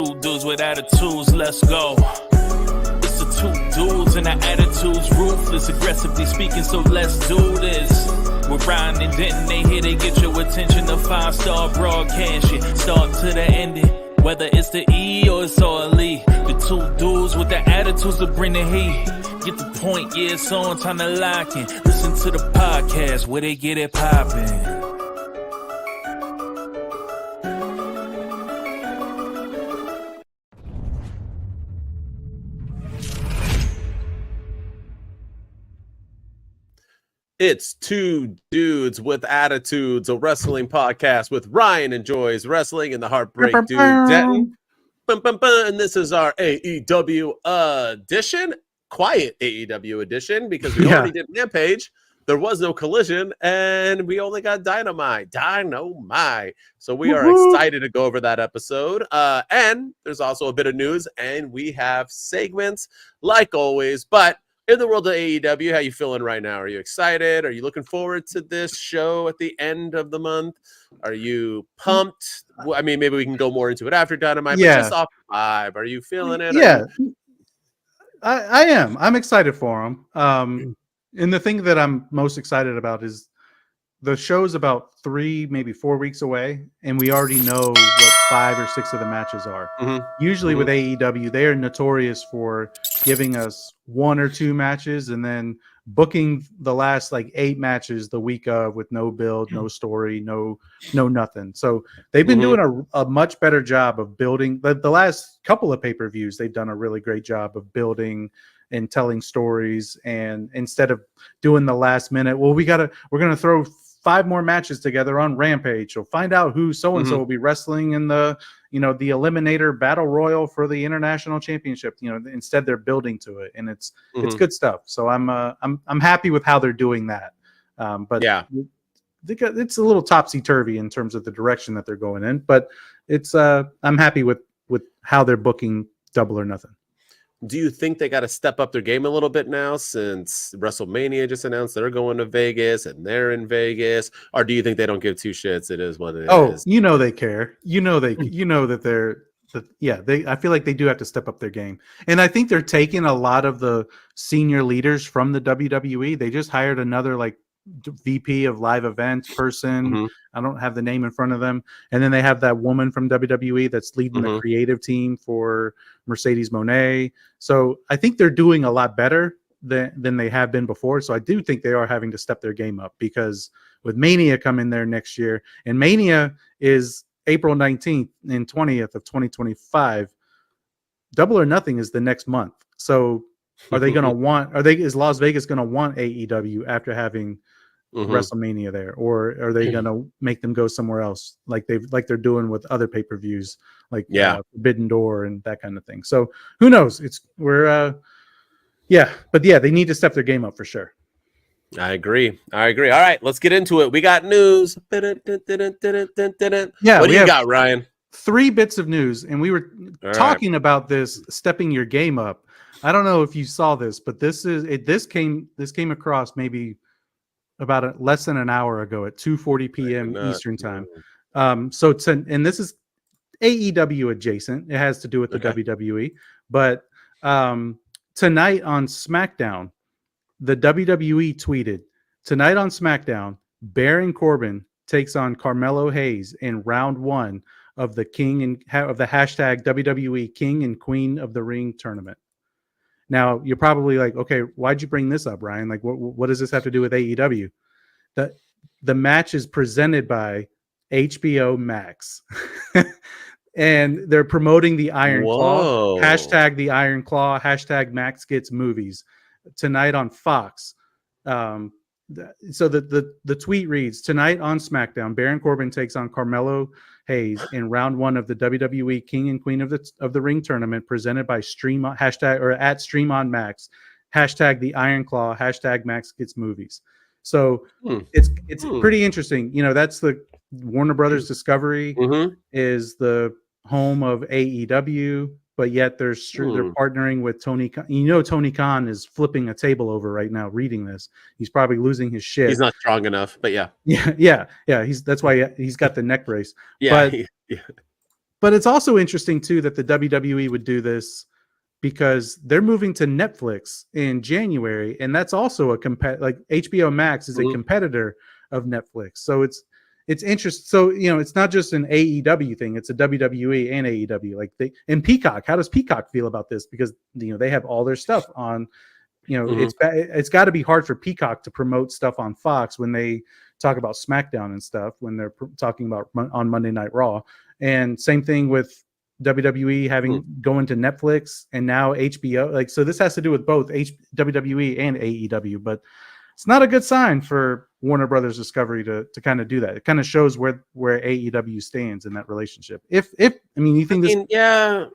Two dudes with attitudes, let's go. It's the two dudes and the attitudes, ruthless, aggressively speaking, so let's do this. With Ryan and Denton, they here to get your attention. The 5-star broadcast shit, start to the ending. Whether it's the E or it's all E. The two dudes with the attitudes to bring the heat. Get the point, yeah, it's on, time to lock in. Listen to the podcast where they get it poppin'. It's Two Dudes with Attitudes, a wrestling podcast with Ryan enjoys wrestling and the Heartbreak Dude Denton. And this is our AEW edition, quiet AEW edition, because we already did Rampage. There was no Collision, and we only got Dynamite. So we are excited to go over that episode. And there's also a bit of news, and we have segments like always, but in the world of AEW, how you feeling right now? Are you excited? Are you looking forward to this show at the end of the month? Are you pumped? I mean, maybe we can go more into it after Dynamite, but just off the vibe. Are you feeling it? Yeah, I am. I'm excited for them. And the thing that I'm most excited about is the show's about 3, maybe 4 weeks away, and we already know what 5 or 6 of the matches are. Usually with AEW, they are notorious for giving us 1 or 2 matches and then booking the last like 8 matches the week of with no build, no story, no nothing. So they've been doing a much better job of building. The last couple of pay-per-views, they've done a really great job of building and telling stories. And instead of doing the last minute, well, we're gonna throw 5 more matches together on Rampage. So find out who so-and-so will be wrestling in the Eliminator Battle Royal for the International Championship. Instead they're building to it, and it's good stuff. So I'm happy with how they're doing that. But yeah, it's a little topsy-turvy in terms of the direction that they're going in, but it's I'm happy with how they're booking Double or Nothing. Do you think they got to step up their game a little bit now since WrestleMania just announced they're going to Vegas and they're in Vegas? Or do you think they don't give 2 shits? It is what it is. Oh, they care. That they're I feel like they do have to step up their game. And I think they're taking a lot of the senior leaders from the WWE. They just hired another like VP of live events person. I don't have the name in front of them. And then they have that woman from WWE that's leading the creative team for Mercedes Moné. So I think they're doing a lot better than they have been before. So I do think they are having to step their game up, because with Mania coming there next year, and Mania is April 19th and 20th of 2025. Double or Nothing is the next month. So is Las Vegas going to want AEW after having WrestleMania there, or are they going to make them go somewhere else like they're doing with other pay-per-views like Forbidden Door and that kind of thing? So who knows? They need to step their game up for sure. I agree. All right, let's get into it. We got news. What do you got, Ryan? 3 bits of news, and we were talking about this stepping your game up. I don't know if you saw this, but this came across maybe about less than an hour ago at 2:40 p.m. Eastern time. And this is AEW adjacent. It has to do with the WWE, but tonight on Smackdown, the WWE tweeted, "Tonight on Smackdown, Baron Corbin takes on Carmelo Hayes in round 1 of the hashtag WWE King and Queen of the Ring tournament." Now, you're probably like, okay, why'd you bring this up, Ryan? Like, what does this have to do with AEW? The match is presented by HBO Max. And they're promoting the Iron Claw. Hashtag the Iron Claw. Hashtag Max Gets Movies. Tonight on Fox. So the tweet reads, "Tonight on SmackDown, Baron Corbin takes on Carmelo Hayes in round 1 of the WWE King and Queen of the Ring tournament, presented by Stream at Stream on Max. Hashtag the Iron Claw. Hashtag Max Gets Movies." So it's pretty interesting. That's the Warner Brothers Discovery is the home of AEW, but yet they're partnering with Tony Khan. Tony Khan is flipping a table over right now reading this. He's probably losing his shit. He's not strong enough, but yeah. That's why he's got the neck brace. Yeah, But it's also interesting too that the WWE would do this because they're moving to Netflix in January, and that's also a like HBO Max is a competitor of Netflix. So it's interesting. So it's not just an AEW thing; it's a WWE and AEW. Like and Peacock. How does Peacock feel about this? Because they have all their stuff on. It's got to be hard for Peacock to promote stuff on Fox when they talk about SmackDown and stuff when they're talking about on Monday Night Raw. And same thing with WWE having going to Netflix and now HBO. Like, so this has to do with both WWE and AEW, but it's not a good sign for Warner Brothers Discovery to kind of do that. It kind of shows where AEW stands in that relationship. You think this? Yeah.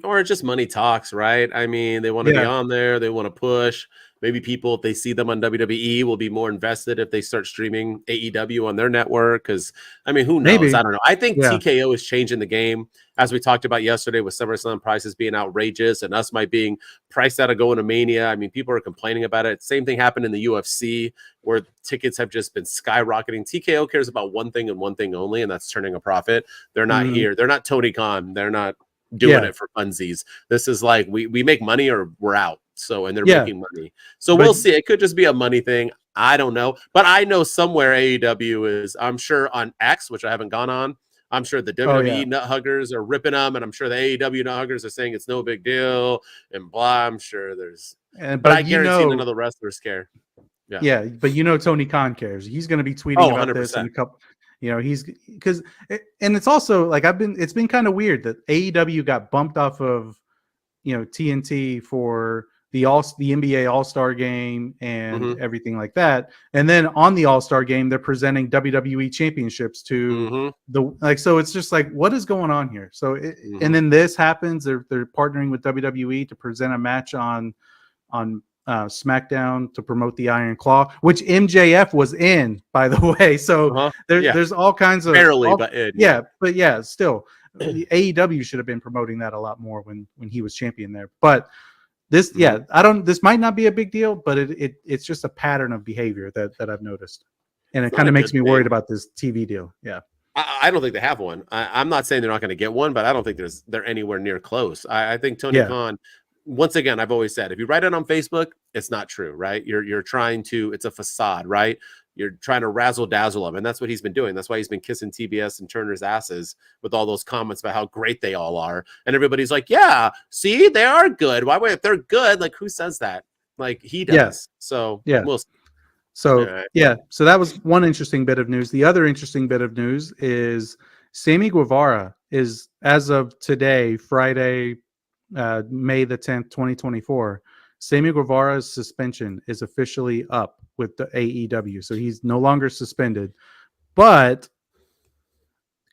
Or just money talks, right? I mean, they want to be on there. They want to push. Maybe people, if they see them on WWE, will be more invested if they start streaming AEW on their network. Because, who knows? Maybe. I don't know. I think TKO is changing the game. As we talked about yesterday with SummerSlam prices being outrageous and us being priced out of going to Mania. People are complaining about it. Same thing happened in the UFC where tickets have just been skyrocketing. TKO cares about one thing and one thing only, and that's turning a profit. They're not here. They're not Tony Khan. They're not doing it for funsies. This is like we make money or we're out. So and they're making money. So we'll see. It could just be a money thing. I don't know. But I know somewhere AEW is, I'm sure on X, which I haven't gone on. I'm sure the WWE nut huggers are ripping them, and I'm sure the AEW nut huggers are saying it's no big deal and blah. I'm sure there's but I guarantee none of the wrestlers care. Yeah, but Tony Khan cares. He's going to be tweeting about 100%. This in a couple. He's because, and it's also like it's been kind of weird that AEW got bumped off of, TNT for the NBA All-Star game and everything like that. And then on the All-Star game, they're presenting WWE championships to so it's just like, what is going on here? So, and then this happens, they're partnering with WWE to present a match on SmackDown to promote the Iron Claw, which MJF was in, by the way. So there's all kinds of barely, still, the AEW should have been promoting that a lot more when he was champion there. But this, this might not be a big deal, but it's just a pattern of behavior that I've noticed, and it kind of makes me worried about this TV deal. Yeah. I don't think they have one. I'm not saying they're not going to get one, but I don't think they're anywhere near close. I think Tony Khan. Once again, I've always said, if you write it on Facebook, it's not true, right? You're trying to, it's a facade, right? You're trying to razzle dazzle them. And that's what he's been doing. That's why he's been kissing TBS and Turner's asses with all those comments about how great they all are. And everybody's like, yeah, see, they are good. Why would, if they're good, like who says that? Like he does. Yeah. So we'll see. So so that was one interesting bit of news. The other interesting bit of news is Sammy Guevara is, as of today, Friday, May the 10th, 2024, Sammy Guevara's suspension is officially up with the AEW. So he's no longer suspended, but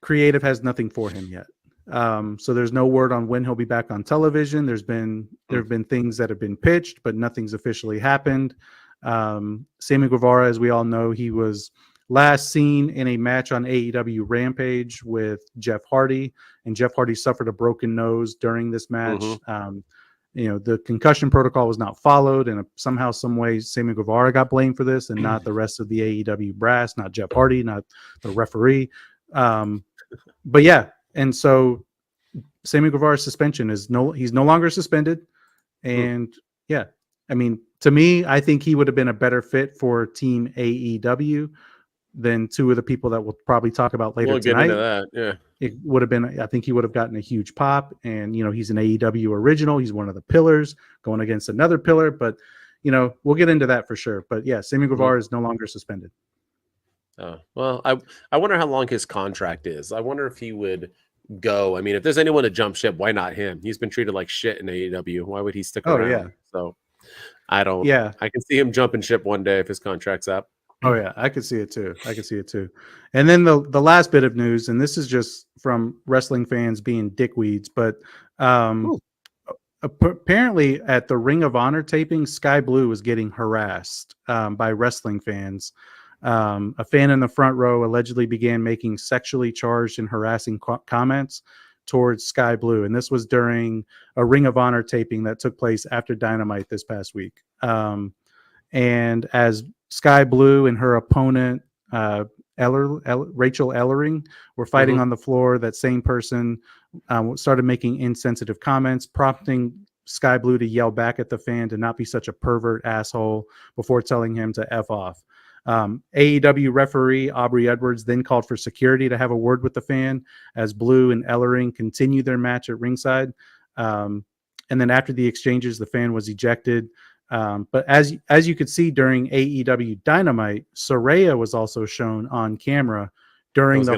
creative has nothing for him yet. So there's no word on when he'll be back on television. There have been things that have been pitched, but nothing's officially happened. Sammy Guevara, as we all know, he was last seen in a match on AEW Rampage with Jeff Hardy, and Jeff Hardy suffered a broken nose during this match. The concussion protocol was not followed, and somehow, some way, Sammy Guevara got blamed for this, and not the rest of the AEW brass, not Jeff Hardy, not the referee. But yeah, and so Sammy Guevara's suspension is he's no longer suspended, and to me, I think he would have been a better fit for Team AEW than two of the people that we'll probably talk about later tonight. Get into that. It would have been, I think he would have gotten a huge pop, and he's an AEW original. He's one of the pillars going against another pillar, but we'll get into that for sure. But yeah, Sammy Guevara is no longer suspended. Well, I wonder how long his contract is. I wonder if he would go. I mean, if there's anyone to jump ship, why not him? He's been treated like shit in AEW. Why would he stick around? Yeah. So I don't. Yeah, I can see him jumping ship one day if his contract's up. Oh yeah, I could see it too. And then the last bit of news, and this is just from wrestling fans being dickweeds, but apparently at the Ring of Honor taping, Sky Blue was getting harassed by wrestling fans. A fan in the front row allegedly began making sexually charged and harassing comments towards Sky Blue, and this was during a Ring of Honor taping that took place after Dynamite this past week. And as Sky Blue and her opponent Rachel Ellering were fighting on the floor. That same person started making insensitive comments, prompting Sky Blue to yell back at the fan to not be such a pervert asshole before telling him to F off. AEW referee Aubrey Edwards then called for security to have a word with the fan as Blue and Ellering continued their match at ringside. And then after the exchanges, the fan was ejected. But as you could see during AEW Dynamite, Saraya was also shown on camera during the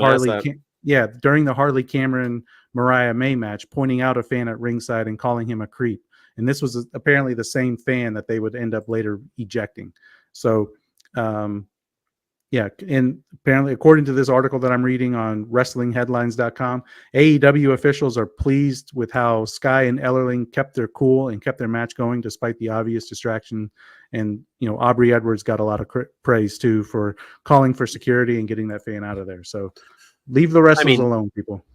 Harley Cameron Mariah May match, pointing out a fan at ringside and calling him a creep. And this was apparently the same fan that they would end up later ejecting. So, and apparently, according to this article that I'm reading on WrestlingHeadlines.com, AEW officials are pleased with how Sky and Ellering kept their cool and kept their match going despite the obvious distraction. And, Aubrey Edwards got a lot of praise, too, for calling for security and getting that fan out of there. So leave the wrestlers alone, people.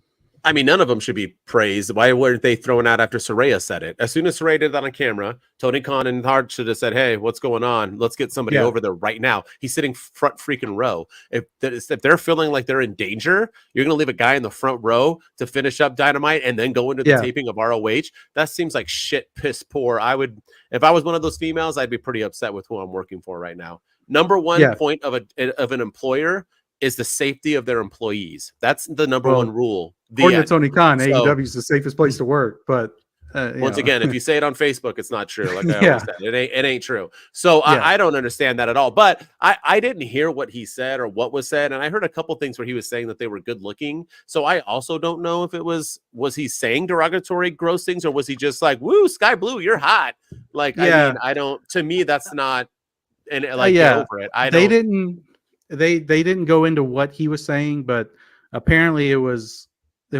I mean, none of them should be praised. Why weren't they thrown out after Saraya said it? As soon as Saraya did that on camera, Tony Khan and Hart should have said, hey, what's going on? Let's get somebody over there right now. He's sitting front freaking row. If they're feeling like they're in danger, you're going to leave a guy in the front row to finish up Dynamite and then go into the taping of ROH? That seems like shit, piss poor. If I was one of those females, I'd be pretty upset with who I'm working for right now. Number one point of an employer is the safety of their employees. That's the number one rule. According to Tony Khan, AEW is the safest place to work. But once again, if you say it on Facebook, it's not true. Like I always said, it ain't true. So I don't understand that at all. But I didn't hear what he said or what was said, and I heard a couple things where he was saying that they were good looking. So I also don't know if it was he saying derogatory, gross things, or was he just like, "Woo, Sky Blue, you're hot." Like I mean, I don't. To me, that's not. And like get over it. They didn't go into what he was saying, but apparently there was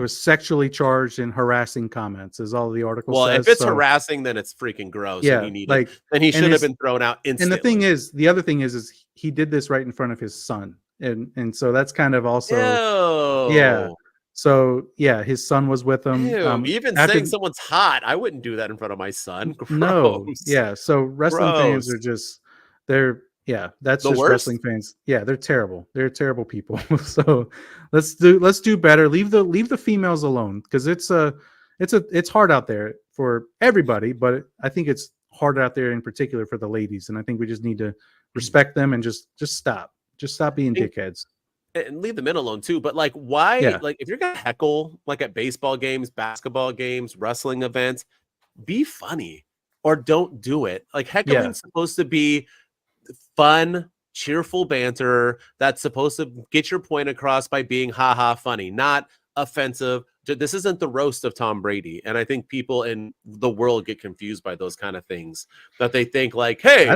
sexually charged and harassing comments, is all the article says. Well, if it's harassing, then it's freaking gross. Yeah, then he should have been thrown out instantly. And the other thing is he did this right in front of his son, and so that's kind of also So his son was with him. Even saying someone's hot, I wouldn't do that in front of my son. Gross. No, so wrestling fans are just that's just worst? Wrestling fans. Yeah, they're terrible. They're terrible people. So let's do better. Leave the females alone, because it's hard out there for everybody, but I think it's hard out there in particular for the ladies, and I think we just need to respect them and just stop being dickheads. And leave the men alone too. But like, why? Like, if you're gonna heckle like at baseball games, basketball games, wrestling events, be funny or don't do it. Like, heckling's supposed to be fun, cheerful banter that's supposed to get your point across by being haha funny, not offensive. This isn't the roast of Tom Brady. And I think people in the world get confused by those kind of things, that they think like, hey,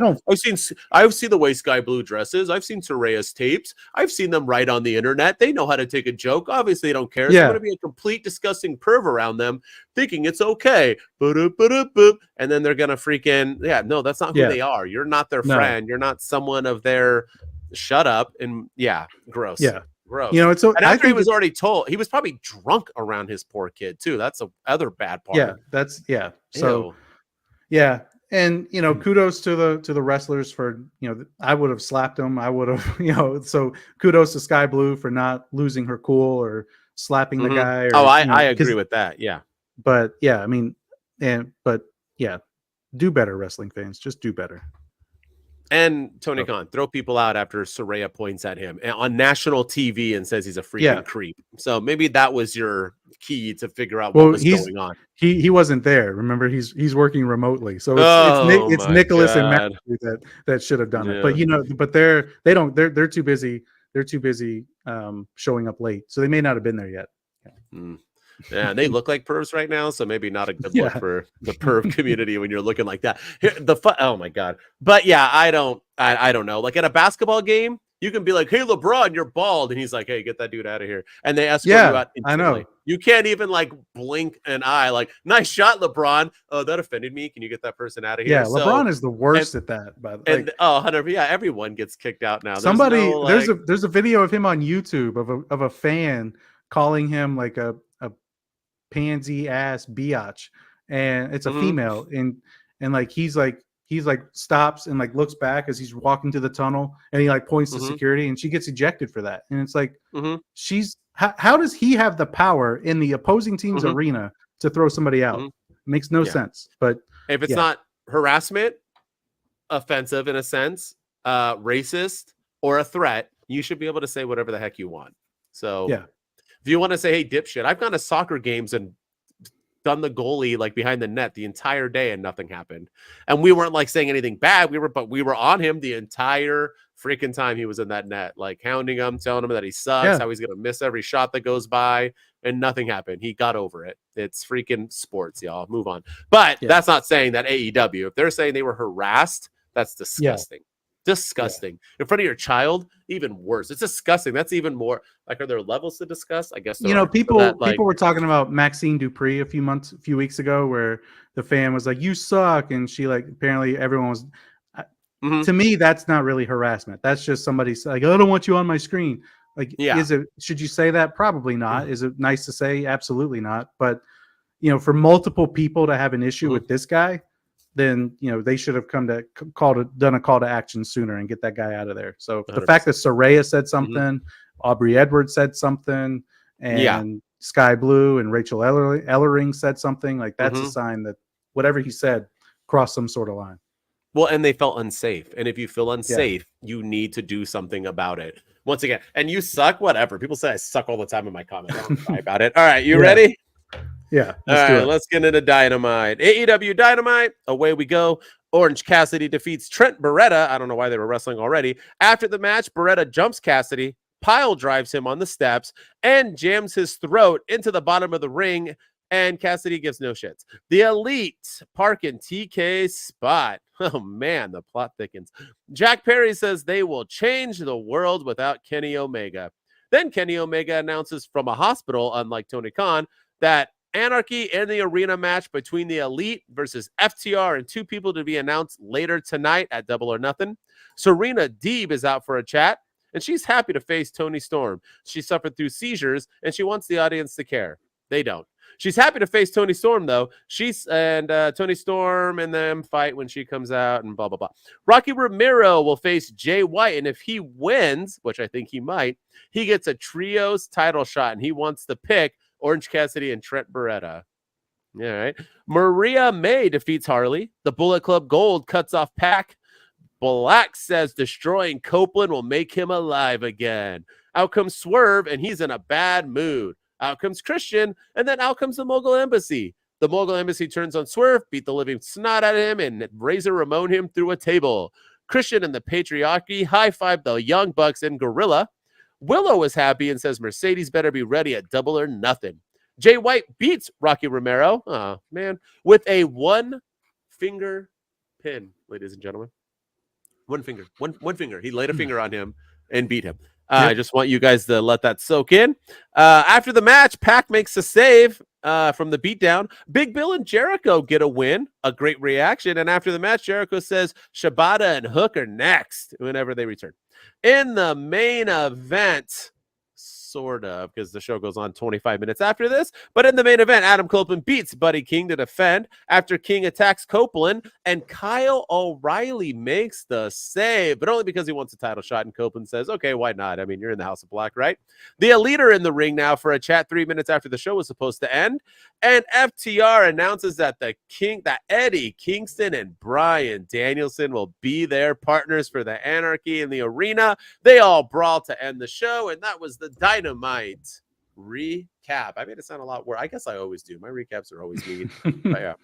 I've seen the way Sky Blue dresses. I've seen Saraya's tapes. I've seen them write on the internet. They know how to take a joke. Obviously they don't care. It's going to be a complete disgusting perv around them thinking it's okay. And then they're going to freaking, no, that's not who they are. You're not their friend. You're not someone of their shut up. And gross. Yeah. Gross. It's so. And after he was already told, he was probably drunk around his poor kid too. That's the other bad part. So, and kudos to the wrestlers for I would have slapped him. I would have So kudos to Sky Blue for not losing her cool or slapping the guy. Or, I agree with that. Yeah, but I mean, do better, wrestling fans. Just do better. And Tony Khan, throw people out after Saraya points at him on national TV and says he's a freaking creep. So maybe that was your key to figure out what was going on. He wasn't there. Remember, he's working remotely. So it's Nicholas and Matthew that should have done it. But but they're too busy. They're too busy showing up late. So they may not have been there yet. Yeah, and they look like pervs right now, so maybe not a good look for the perv community when you're looking like that. Oh my god! But I don't know. Like at a basketball game, you can be like, "Hey, LeBron, you're bald," and he's like, "Hey, get that dude out of here." And they escort you out instantly. I know. You can't even like blink an eye. Like, nice shot, LeBron. Oh, that offended me. Can you get that person out of here? Yeah, LeBron is the worst at that. But everyone gets kicked out now. There's a video of him on YouTube of a fan calling him like a pansy ass biatch, and it's a female, and like he's like he's like stops and like looks back as he's walking to the tunnel, and he like points to security, and she gets ejected for that. And it's like, she's how does he have the power in the opposing team's arena to throw somebody out? Makes no sense. But if it's not harassment, offensive in a sense, racist, or a threat, you should be able to say whatever the heck you want. So if you want to say, hey, dipshit, I've gone to soccer games and done the goalie like behind the net the entire day and nothing happened. And we weren't like saying anything bad. We were on him the entire freaking time he was in that net, like hounding him, telling him that he sucks, how he's going to miss every shot that goes by, and nothing happened. He got over it. It's freaking sports, y'all. Move on. But that's not saying that AEW, if they're saying they were harassed, that's disgusting. Disgusting. In front of your child, even worse. It's disgusting. That's even more like, are there levels to discuss? I guess people were talking about Maxine Dupree a few weeks ago, where the fan was like, you suck, and she like, apparently everyone was to me, that's not really harassment. That's just somebody like, I don't want you on my screen. Like, should you say that? Probably not. Is it nice to say? Absolutely not. But for multiple people to have an issue with this guy, then they should have done a call to action sooner and get that guy out of there. So 100%. The fact that Saraya said something, Aubrey Edwards said something, and Sky Blue and Rachel Ellering said something, like that's a sign that whatever he said crossed some sort of line. Well, and they felt unsafe. And if you feel unsafe, you need to do something about it. Once again, and you suck, whatever. People say I suck all the time in my comments. I don't cry about it. All right, you ready? Yeah. All right, let's get into Dynamite. AEW Dynamite, away we go. Orange Cassidy defeats Trent Beretta. I don't know why they were wrestling already. After the match, Beretta jumps Cassidy, pile drives him on the steps, and jams his throat into the bottom of the ring, and Cassidy gives no shits. The Elite park in TK's spot. Oh, man, the plot thickens. Jack Perry says they will change the world without Kenny Omega. Then Kenny Omega announces from a hospital, unlike Tony Khan, that Anarchy in the arena match between the Elite versus FTR and two people to be announced later tonight at Double or Nothing. Serena Deeb is out for a chat, and she's happy to face Toni Storm. She suffered through seizures, and she wants the audience to care. They don't. She's happy to face Toni Storm, though. Toni Storm and them fight when she comes out and blah, blah, blah. Rocky Romero will face Jay White, and if he wins, which I think he might, he gets a trios title shot, and he wants to pick Orange Cassidy and Trent Beretta. All right. Maria May defeats Harley. The Bullet Club Gold cuts off Pac. Black says destroying Copeland will make him alive again. Out comes Swerve, and he's in a bad mood. Out comes Christian, and then out comes the Mogul Embassy. The Mogul Embassy turns on Swerve, beat the living snot out of him, and Razor Ramon him through a table. Christian and the Patriarchy high-five the Young Bucks and Gorilla. Willow is happy and says Mercedes better be ready at Double or Nothing. Jay White beats Rocky Romero, with a one-finger pin, ladies and gentlemen. One finger. He laid a finger on him and beat him. I just want you guys to let that soak in. After the match, Pac makes a save from the beatdown. Big Bill and Jericho get a win, a great reaction. And after the match, Jericho says Shibata and Hook are next whenever they return. In the main event, sort of, because the show goes on 25 minutes after this. But in the main event, Adam Copeland beats Buddy King to defend after King attacks Copeland, and Kyle O'Reilly makes the save, but only because he wants a title shot, and Copeland says, okay, why not? I mean, you're in the House of Black, right? The Elite are in the ring now for a chat 3 minutes after the show was supposed to end, and FTR announces that Eddie Kingston and Bryan Danielson will be their partners for the Anarchy in the arena. They all brawl to end the show, and that was the Dynamite recap. I made it sound a lot worse. I guess I always do. My recaps are always mean. But yeah.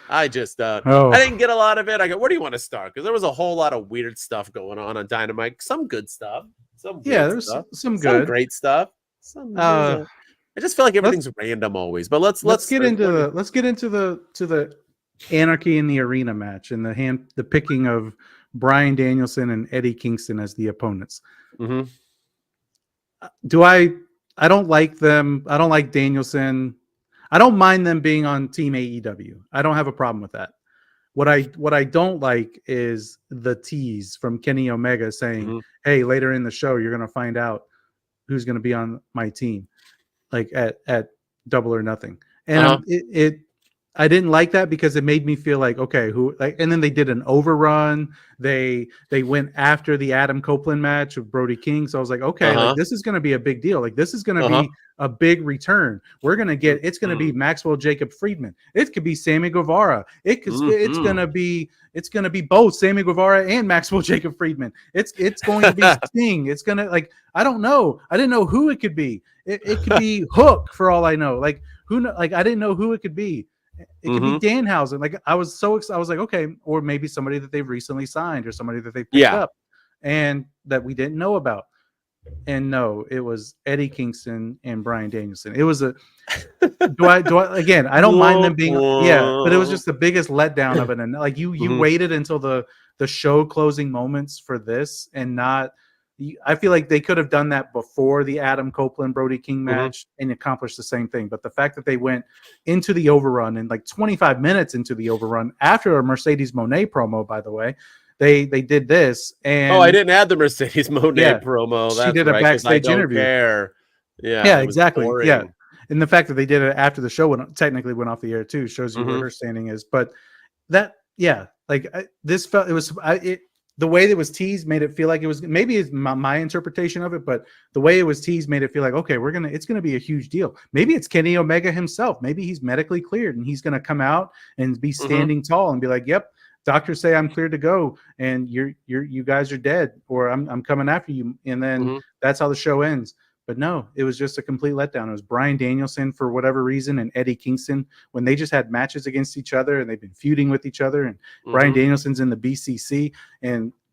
I just I didn't get a lot of it. I go, where do you want to start? Because there was a whole lot of weird stuff going on Dynamite. Some good stuff. There's some good, some great stuff. I just feel like everything's random always. But let's get into the Anarchy in the arena match and the picking of Bryan Danielson and Eddie Kingston as the opponents. Mm-hmm. I don't like them. I don't like Danielson. I don't mind them being on Team AEW. I don't have a problem with that. What I don't like is the tease from Kenny Omega saying, hey, later in the show, you're going to find out who's going to be on my team, like at Double or Nothing. And I didn't like that because it made me feel like, okay, and then they did an overrun. They went after the Adam Copeland match with Brody King. So I was like, okay, like this is going to be a big deal. Like this is going to be a big return. We're going to get, it's going to be Maxwell Jacob Friedman. It could be Sammy Guevara. It's going to be both Sammy Guevara and Maxwell Jacob Friedman. It's going to be Sting. It's going to, like, I don't know. I didn't know who it could be. It could be Hook for all I know. Like I didn't know who it could be. It could be Danhausen. Like I was so excited. I was like, okay, or maybe somebody that they've recently signed or somebody that they picked up and that we didn't know about. And no, it was Eddie Kingston and Bryan Danielson. It was a do I again, I don't mind them being but it was just the biggest letdown of it. And like you waited until the show closing moments for this and not I feel like they could have done that before the Adam Copeland Brody King match and accomplished the same thing. But the fact that they went into the overrun and like 25 minutes into the overrun after a Mercedes Moné promo, by the way, they did this. And I didn't add the Mercedes Moné promo. That's she did a backstage interview. Yeah, exactly. Yeah, and the fact that they did it after the show technically went off the air too shows you where her standing is. But that, this felt the way it was teased made it feel like it was maybe it's my interpretation of it, but the way it was teased made it feel like, okay, it's going to be a huge deal. Maybe it's Kenny Omega himself. Maybe he's medically cleared and he's going to come out and be standing tall and be like, yep, doctors say I'm cleared to go and you guys are dead or I'm coming after you. And then that's how the show ends. But no, it was just a complete letdown. It was Bryan Danielson for whatever reason and Eddie Kingston when they just had matches against each other and they've been feuding with each other. And Bryan Danielson's in the BCC,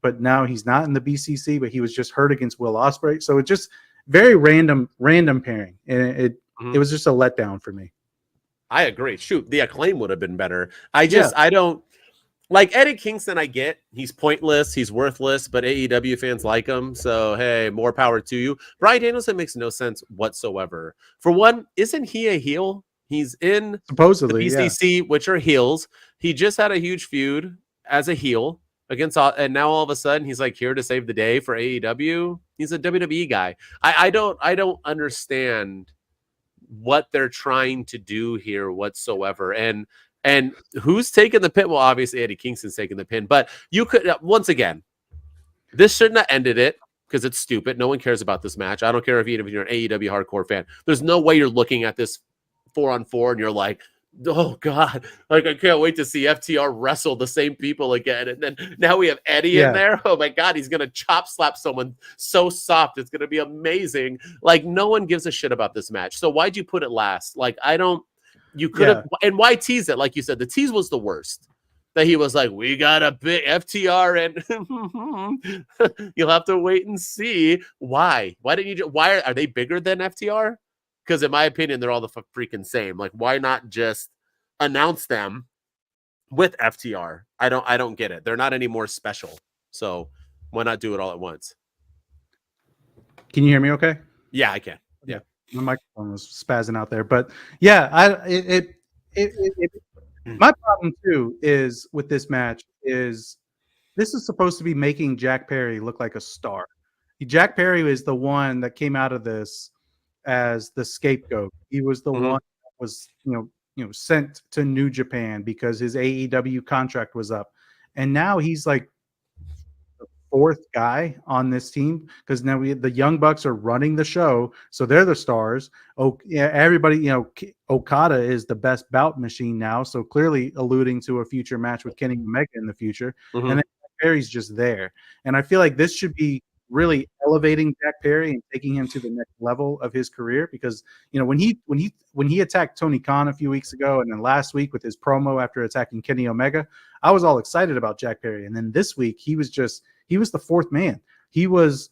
but now he's not in the BCC, but he was just hurt against Will Ospreay. So it's just very random pairing, and it was just a letdown for me. I agree. Shoot, the Acclaim would have been better. I don't. Like Eddie Kingston, I get he's pointless, he's worthless, but AEW fans like him. So, hey, more power to you. Bryan Danielson makes no sense whatsoever. For one, isn't he a heel? He's in supposedly the BCC, which are heels. He just had a huge feud as a heel against, and now all of a sudden he's like here to save the day for AEW. He's a WWE guy. I don't understand what they're trying to do here whatsoever. And who's taking the pin? Well, obviously Eddie Kingston's taking the pin, but you could, once again, this shouldn't have ended it because it's stupid. No one cares about this match. I don't care if you're an AEW hardcore fan. There's no way you're looking at this 4-on-4 and you're like, oh God, like I can't wait to see FTR wrestle the same people again. And then now we have Eddie in there. Oh my God, he's going to chop slap someone so soft. It's going to be amazing. Like no one gives a shit about this match. So why'd you put it last? Like you could have, and why tease it? Like you said, the tease was the worst. That he was like, we got a big FTR and you'll have to wait and see. Why? Why didn't you? Why are they bigger than FTR? Because in my opinion, they're all the freaking same. Like, why not just announce them with FTR? I don't get it. They're not any more special. So why not do it all at once? Can you hear me okay? Yeah, I can. Yeah. My microphone was spazzing out there, but my problem too is with this match is this is supposed to be making Jack Perry look like a star. Jack Perry is the one that came out of this as the scapegoat. He was the one that was sent to New Japan because his AEW contract was up, and now he's like fourth guy on this team because now the Young Bucks are running the show, so they're the stars. Everybody, Okada is the best bout machine now, so clearly alluding to a future match with Kenny Omega in the future. And then Perry's just there, and I feel like this should be really elevating Jack Perry and taking him to the next level of his career because when he attacked Tony Khan a few weeks ago and then last week with his promo after attacking Kenny Omega, I was all excited about Jack Perry, and then this week he was the fourth man. He was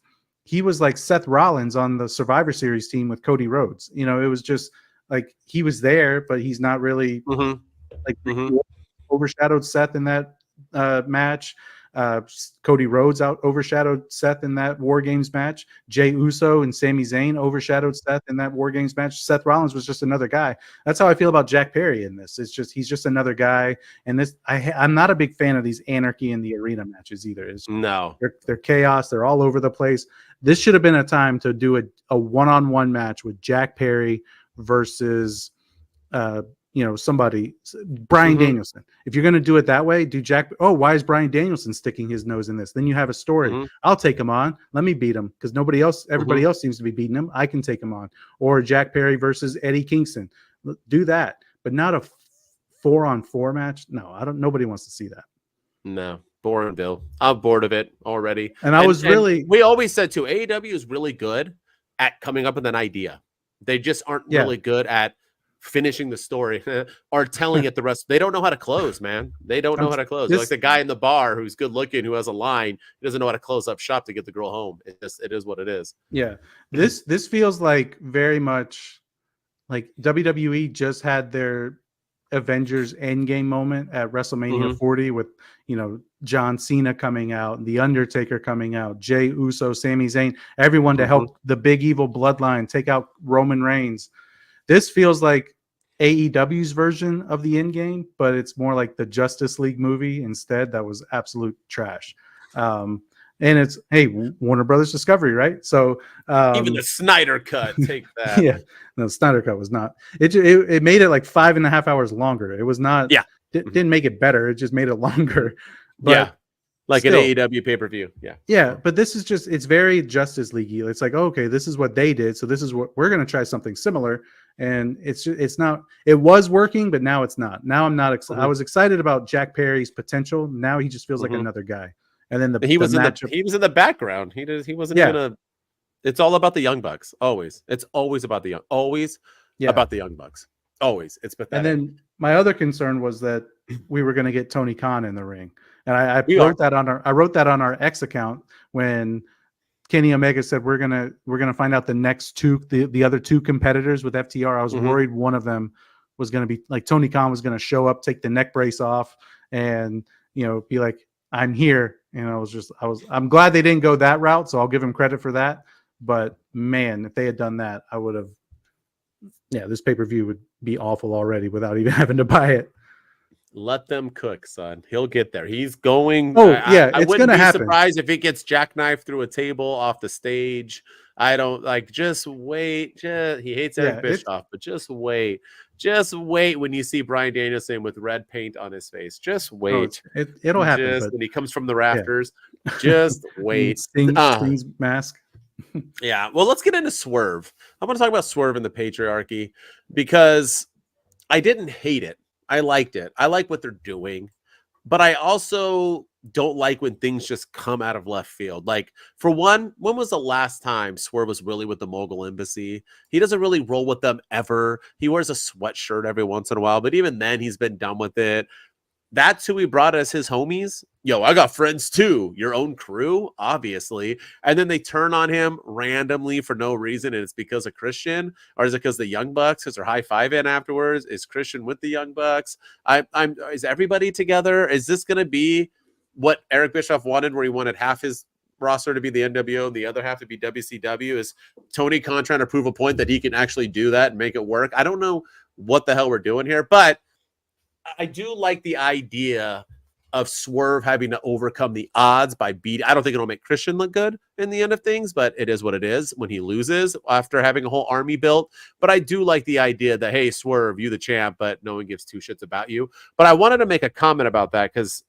like Seth Rollins on the Survivor Series team with Cody Rhodes. It was just like he was there, but he's not really overshadowed Seth in that match. Cody Rhodes overshadowed Seth in that War Games match. Jey Uso and Sami Zayn overshadowed Seth in that War Games match. Seth Rollins was just another guy. That's how I feel about Jack Perry in this. He's just another guy. And I'm not a big fan of these Anarchy in the Arena matches either. They're chaos. They're all over the place. This should have been a time to do a one-on-one match with Jack Perry versus somebody, Bryan Danielson. If you're going to do it that way, why is Bryan Danielson sticking his nose in this? Then you have a story. I'll take him on. Let me beat him because everybody else seems to be beating him. I can take him on. Or Jack Perry versus Eddie Kingston. Do that, but not a 4-on-4 match. No, nobody wants to see that. No, boring, Bill. I'm bored of it already. And we always said too, AEW is really good at coming up with an idea. They just aren't really good at finishing the story or telling it the rest. They don't know how to close, man. They don't know how to close. Like the guy in the bar who's good looking, who has a line, he doesn't know how to close up shop to get the girl home. It is what it is. Yeah. This feels like very much like WWE just had their Avengers Endgame moment at WrestleMania 40 with, John Cena coming out, The Undertaker coming out, Jey Uso, Sami Zayn, everyone to help the big evil bloodline take out Roman Reigns. This feels like AEW's version of the Endgame, but it's more like the Justice League movie instead. That was absolute trash. And it's, hey, Warner Brothers Discovery, right? So even the Snyder cut, take that. Yeah, no, the Snyder cut was not. It made it like 5.5 hours longer. It was not. Yeah, didn't make it better. It just made it longer. But like still, an AEW pay-per-view. Yeah. But this is just, it's very Justice League-y. It's like, okay, this is what they did, so this is what we're going to try, something similar. And it's not. It was working, but now it's not. Now I'm not excited. I was excited about Jack Perry's potential. Now he just feels like another guy. And then he was in the background. He wasn't gonna. It's all about the Young Bucks. Always. It's always about the about the Young Bucks. Always. It's pathetic. And then my other concern was that we were going to get Tony Khan in the ring, and I wrote that on our X account when Kenny Omega said we're gonna find out the other two competitors with FTR. I was worried one of them was going to be like Tony Khan was going to show up, take the neck brace off, and be like, I'm here. I'm glad they didn't go that route, so I'll give him credit for that. But man, if they had done that, I would have. Yeah, this pay-per-view would be awful already without even having to buy it. Let them cook, son. He'll get there. He's going. It's going to happen. Surprised if he gets jackknifed through a table off the stage. I don't like. Just wait. He hates Eric Bischoff, but just wait. Just wait when you see Bryan Danielson with red paint on his face. Just wait. It'll happen. When he comes from the rafters, just wait. Sting's mask. Yeah. Well, let's get into Swerve. I want to talk about Swerve and the patriarchy because I didn't hate it. I liked it. I like what they're doing, but I also don't like when things just come out of left field. Like, for one, when was the last time Swerve was really with the Mogul Embassy? He doesn't really roll with them ever. He wears a sweatshirt every once in a while, but even then he's been done with it. That's who he brought as his homies. Yo, I got friends too. Your own crew, obviously. And then they turn on him randomly for no reason, and it's because of Christian, or is it because the Young Bucks? Because they're high-fiving afterwards. Is Christian with the Young Bucks? Is everybody together? Is this going to be what Eric Bischoff wanted, where he wanted half his roster to be the NWO and the other half to be WCW? Is Tony Khan trying to prove a point that he can actually do that and make it work? I don't know what the hell we're doing here, but I do like the idea of Swerve having to overcome the odds by beating. I don't think it'll make Christian look good in the end of things, but it is what it is when he loses after having a whole army built. But I do like the idea that, hey, Swerve, you the champ, but no one gives two shits about you. But I wanted to make a comment about that because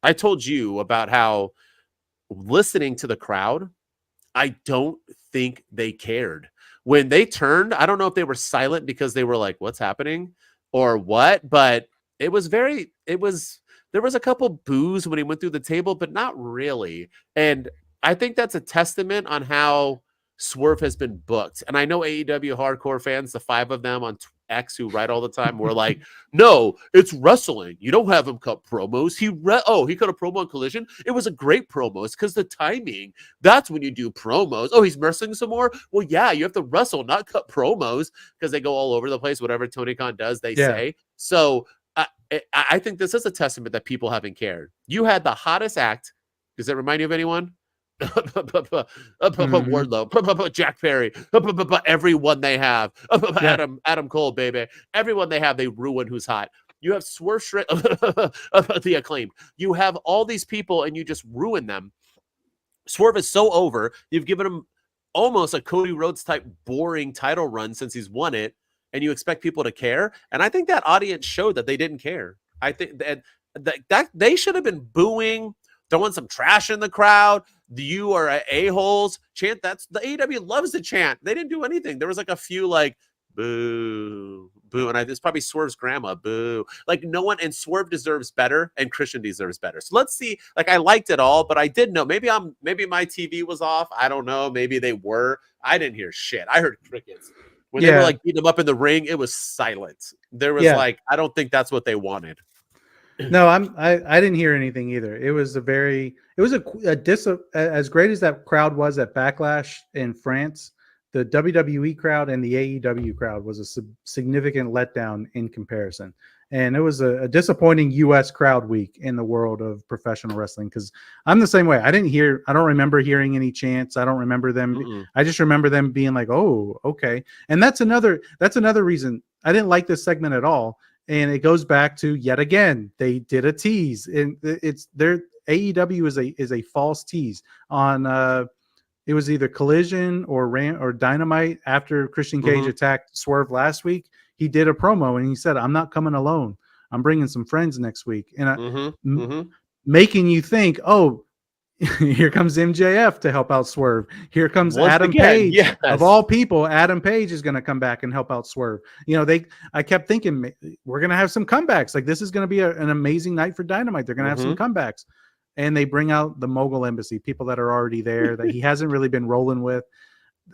I told you about how listening to the crowd, I don't think they cared. When they turned, I don't know if they were silent because they were like, what's happening or what, but there was a couple boos when he went through the table, but not really. And I think that's a testament on how Swerve has been booked. And I know AEW hardcore fans, the 5 of them on X who write all the time, were like, no, it's wrestling. You don't have him cut promos. He cut a promo on Collision. It was a great promo. It's because the timing. That's when you do promos. Oh, he's wrestling some more? Well, yeah, you have to wrestle, not cut promos, because they go all over the place. Whatever Tony Khan does, they say. So I think this is a testament that people haven't cared. You had the hottest act. Does that remind you of anyone? Wardlow, Jack Perry, everyone they have, Adam Cole, baby, everyone they have, they ruin who's hot. You have Swerve Strickland, the Acclaimed. You have all these people, and you just ruin them. Swerve is so over. You've given him almost a Cody Rhodes type boring title run since he's won it. and you expect people to care. And I think that audience showed that they didn't care. I think that they should have been booing, throwing some trash in the crowd. You are a-holes. Chant. That's the AEW loves to chant. They didn't do anything. There was like a few like boo, boo, and it's probably Swerve's grandma. Boo. Like no one, and Swerve deserves better, and Christian deserves better. So let's see. Like I liked it all, but I did know maybe my TV was off. I don't know. Maybe they were. I didn't hear shit. I heard crickets. When they were like beating them up in the ring, it was silent. There was like, I don't think that's what they wanted. No, I didn't hear anything either. It was as great as that crowd was at Backlash in France, the WWE crowd and the AEW crowd was a significant letdown in comparison. And it was a disappointing US crowd week in the world of professional wrestling, because I'm the same way. I don't remember hearing any chants. I don't remember them. I just remember them being like, oh, okay. And that's another reason I didn't like this segment at all. And it goes back to, yet again, they did a tease, and it's their AEW is a false tease on it was either Collision or Dynamite after Christian Cage attacked Swerve last week. He did a promo and he said, "I'm not coming alone. I'm bringing some friends next week," and making you think, oh, here comes MJF to help out Swerve. Here comes Adam Page. Yes. Of all people, Adam Page is going to come back and help out Swerve. I kept thinking we're going to have some comebacks. Like this is going to be an amazing night for Dynamite. They're going to have some comebacks. And they bring out the Mogul Embassy, people that are already there that he hasn't really been rolling with.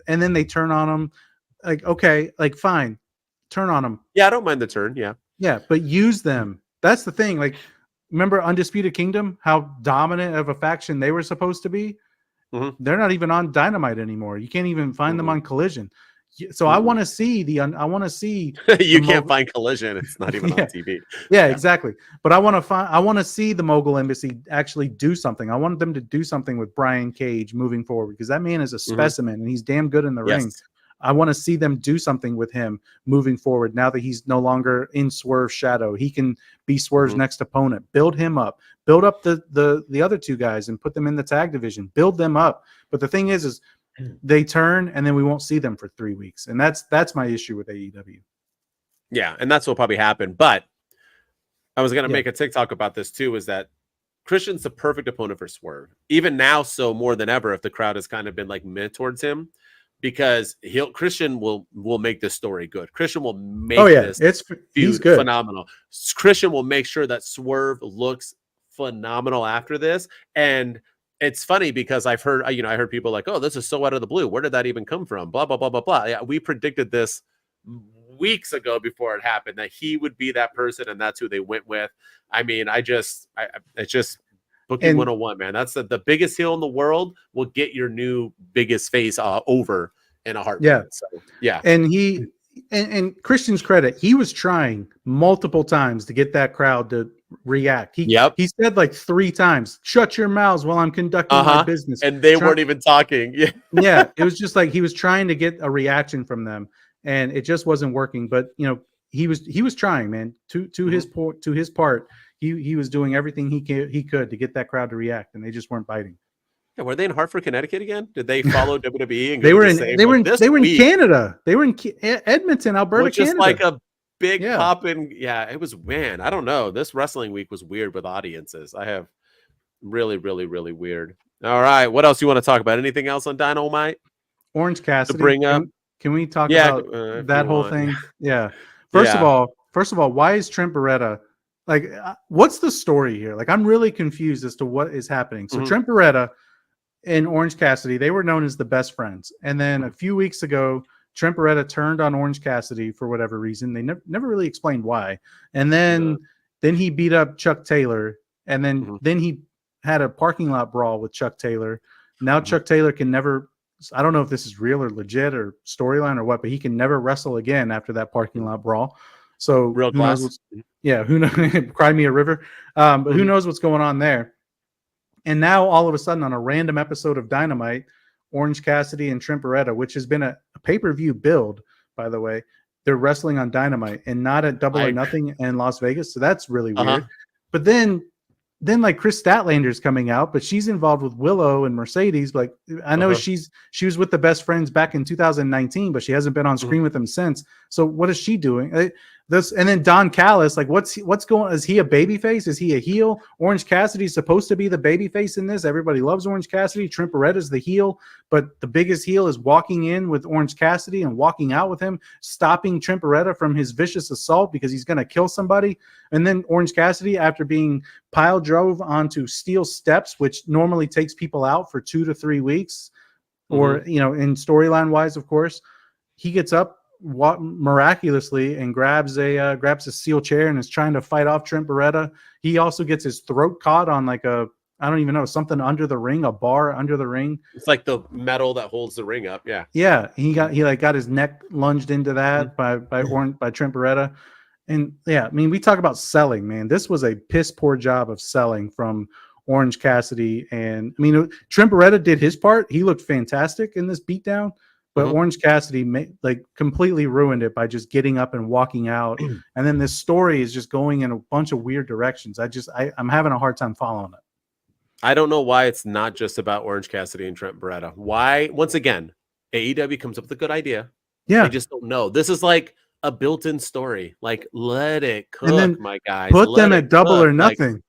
And then they turn on him. Like, okay, like fine. Turn on them. Yeah, I don't mind the turn. Yeah. Yeah, but use them. That's the thing. Like, remember Undisputed Kingdom, how dominant of a faction they were supposed to be? They're not even on Dynamite anymore. You can't even find them on Collision. So I want to see you can't find Collision. It's not even on TV. Yeah, exactly. But I want to see the Mogul Embassy actually do something. I want them to do something with Brian Cage moving forward, because that man is a specimen and he's damn good in the ring. I want to see them do something with him moving forward. Now that he's no longer in Swerve's shadow, he can be Swerve's next opponent. Build him up. Build up the other two guys and put them in the tag division. Build them up. But the thing is they turn and then we won't see them for 3 weeks, and that's my issue with AEW. Yeah, and that's what probably happened. But I was going to make a TikTok about this too. Is that Christian's the perfect opponent for Swerve, even now, so more than ever, if the crowd has kind of been like mid towards him. Because Christian will make this story good. Christian will make he's good. Phenomenal. Christian will make sure that Swerve looks phenomenal after this. And it's funny because I heard people like, oh, this is so out of the blue. Where did that even come from? Blah, blah, blah, blah, blah. Yeah, we predicted this weeks ago before it happened, that he would be that person, and that's who they went with. I mean, it's just Booking 101, man. That's the biggest heel in the world will get your new biggest face over in a heartbeat. Yeah. So, yeah. And and Christian's credit, he was trying multiple times to get that crowd to react. He said like 3 times, "Shut your mouths while I'm conducting my business." And they weren't even talking. Yeah. Yeah. It was just like he was trying to get a reaction from them, and it just wasn't working. But he was trying, man. To his part. He was doing everything he could to get that crowd to react, and they just weren't biting. Yeah, were they in Hartford, Connecticut again? Did they follow WWE? And they were in Canada. They were in Edmonton, Alberta, which is Canada. like a big pop in. Yeah, it was, man. I don't know. This wrestling week was weird with audiences. I have really, really, really weird. All right, what else you want to talk about? Anything else on Dynamite? Orange Cassidy. To bring up. Can we talk about that whole thing? Yeah. First of all, why is Trent Beretta? Like, what's the story here? Like, I'm really confused as to what is happening. So Trent Beretta and Orange Cassidy, they were known as the best friends. And then a few weeks ago, Trent Beretta turned on Orange Cassidy for whatever reason. They never really explained why. And then he beat up Chuck Taylor. And then he had a parking lot brawl with Chuck Taylor. Now Chuck Taylor can never, I don't know if this is real or legit or storyline or what, but he can never wrestle again after that parking lot brawl. So real class. Who knows? Cry me a river. But who knows what's going on there? And now all of a sudden, on a random episode of Dynamite, Orange Cassidy and Trent Beretta, which has been a pay-per-view build, by the way, they're wrestling on Dynamite and not at Double or Nothing in Las Vegas. So that's really weird. But then then like Chris Statlander's coming out, but she's involved with Willow and Mercedes. Like I know she was with the Best Friends back in 2019, but she hasn't been on screen with them since. So what is she doing? And then Don Callis, like what's going? Is he a babyface? Is he a heel? Orange Cassidy's supposed to be the babyface in this. Everybody loves Orange Cassidy. Trent Beretta's the heel, but the biggest heel is walking in with Orange Cassidy and walking out with him, stopping Trent Beretta from his vicious assault because he's going to kill somebody. And then Orange Cassidy, after being pile drove onto steel steps, which normally takes people out for 2 to 3 weeks, or in storyline wise, of course, he gets up miraculously and grabs a steel chair and is trying to fight off Trent Beretta. He also gets his throat caught on like I don't even know, something under the ring, a bar under the ring. It's like the metal that holds the ring up. Yeah. Yeah. He got his neck lunged into that by Trent Beretta. And yeah, I mean, we talk about selling, man. This was a piss poor job of selling from Orange Cassidy. And I mean, Trent Beretta did his part. He looked fantastic in this beatdown. But Orange Cassidy completely ruined it by just getting up and walking out. And then this story is just going in a bunch of weird directions. I'm having a hard time following it. I don't know why it's not just about Orange Cassidy and Trent Beretta. Why? Once again, AEW comes up with a good idea. Yeah. They just don't know. This is like a built-in story. Like, let it cook, and then my guys. Put them at double or nothing.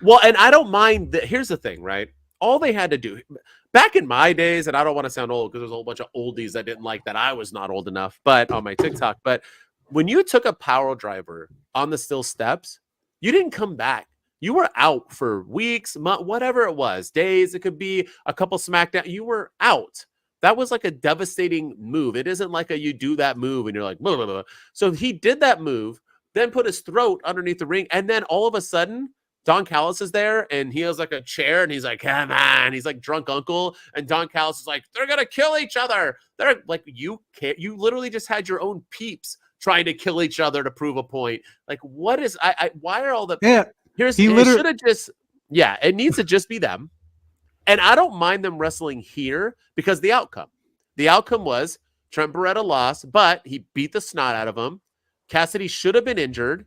Well, and I don't mind that. Here's the thing, right? All they had to do back in my days, and I don't want to sound old because there's a whole bunch of oldies that didn't like that I was not old enough, but on my TikTok. But when you took a power driver on the steel steps, you didn't come back. You were out for weeks, whatever it was, days. It could be a couple Smackdown. You were out. That was like a devastating move. It isn't like you do that move and you're like, blah, blah, blah. So he did that move, then put his throat underneath the ring, and then all of a sudden, Don Callis is there, and he has like a chair, and he's like, come on. He's like drunk uncle, and Don Callis is like, they're going to kill each other. They're like, you can't. You literally just had your own peeps trying to kill each other to prove a point. Like, what is, why are all the, it should have just, it needs to just be them. And I don't mind them wrestling here because the outcome was Trent Beretta lost, but he beat the snot out of him. Cassidy should have been injured.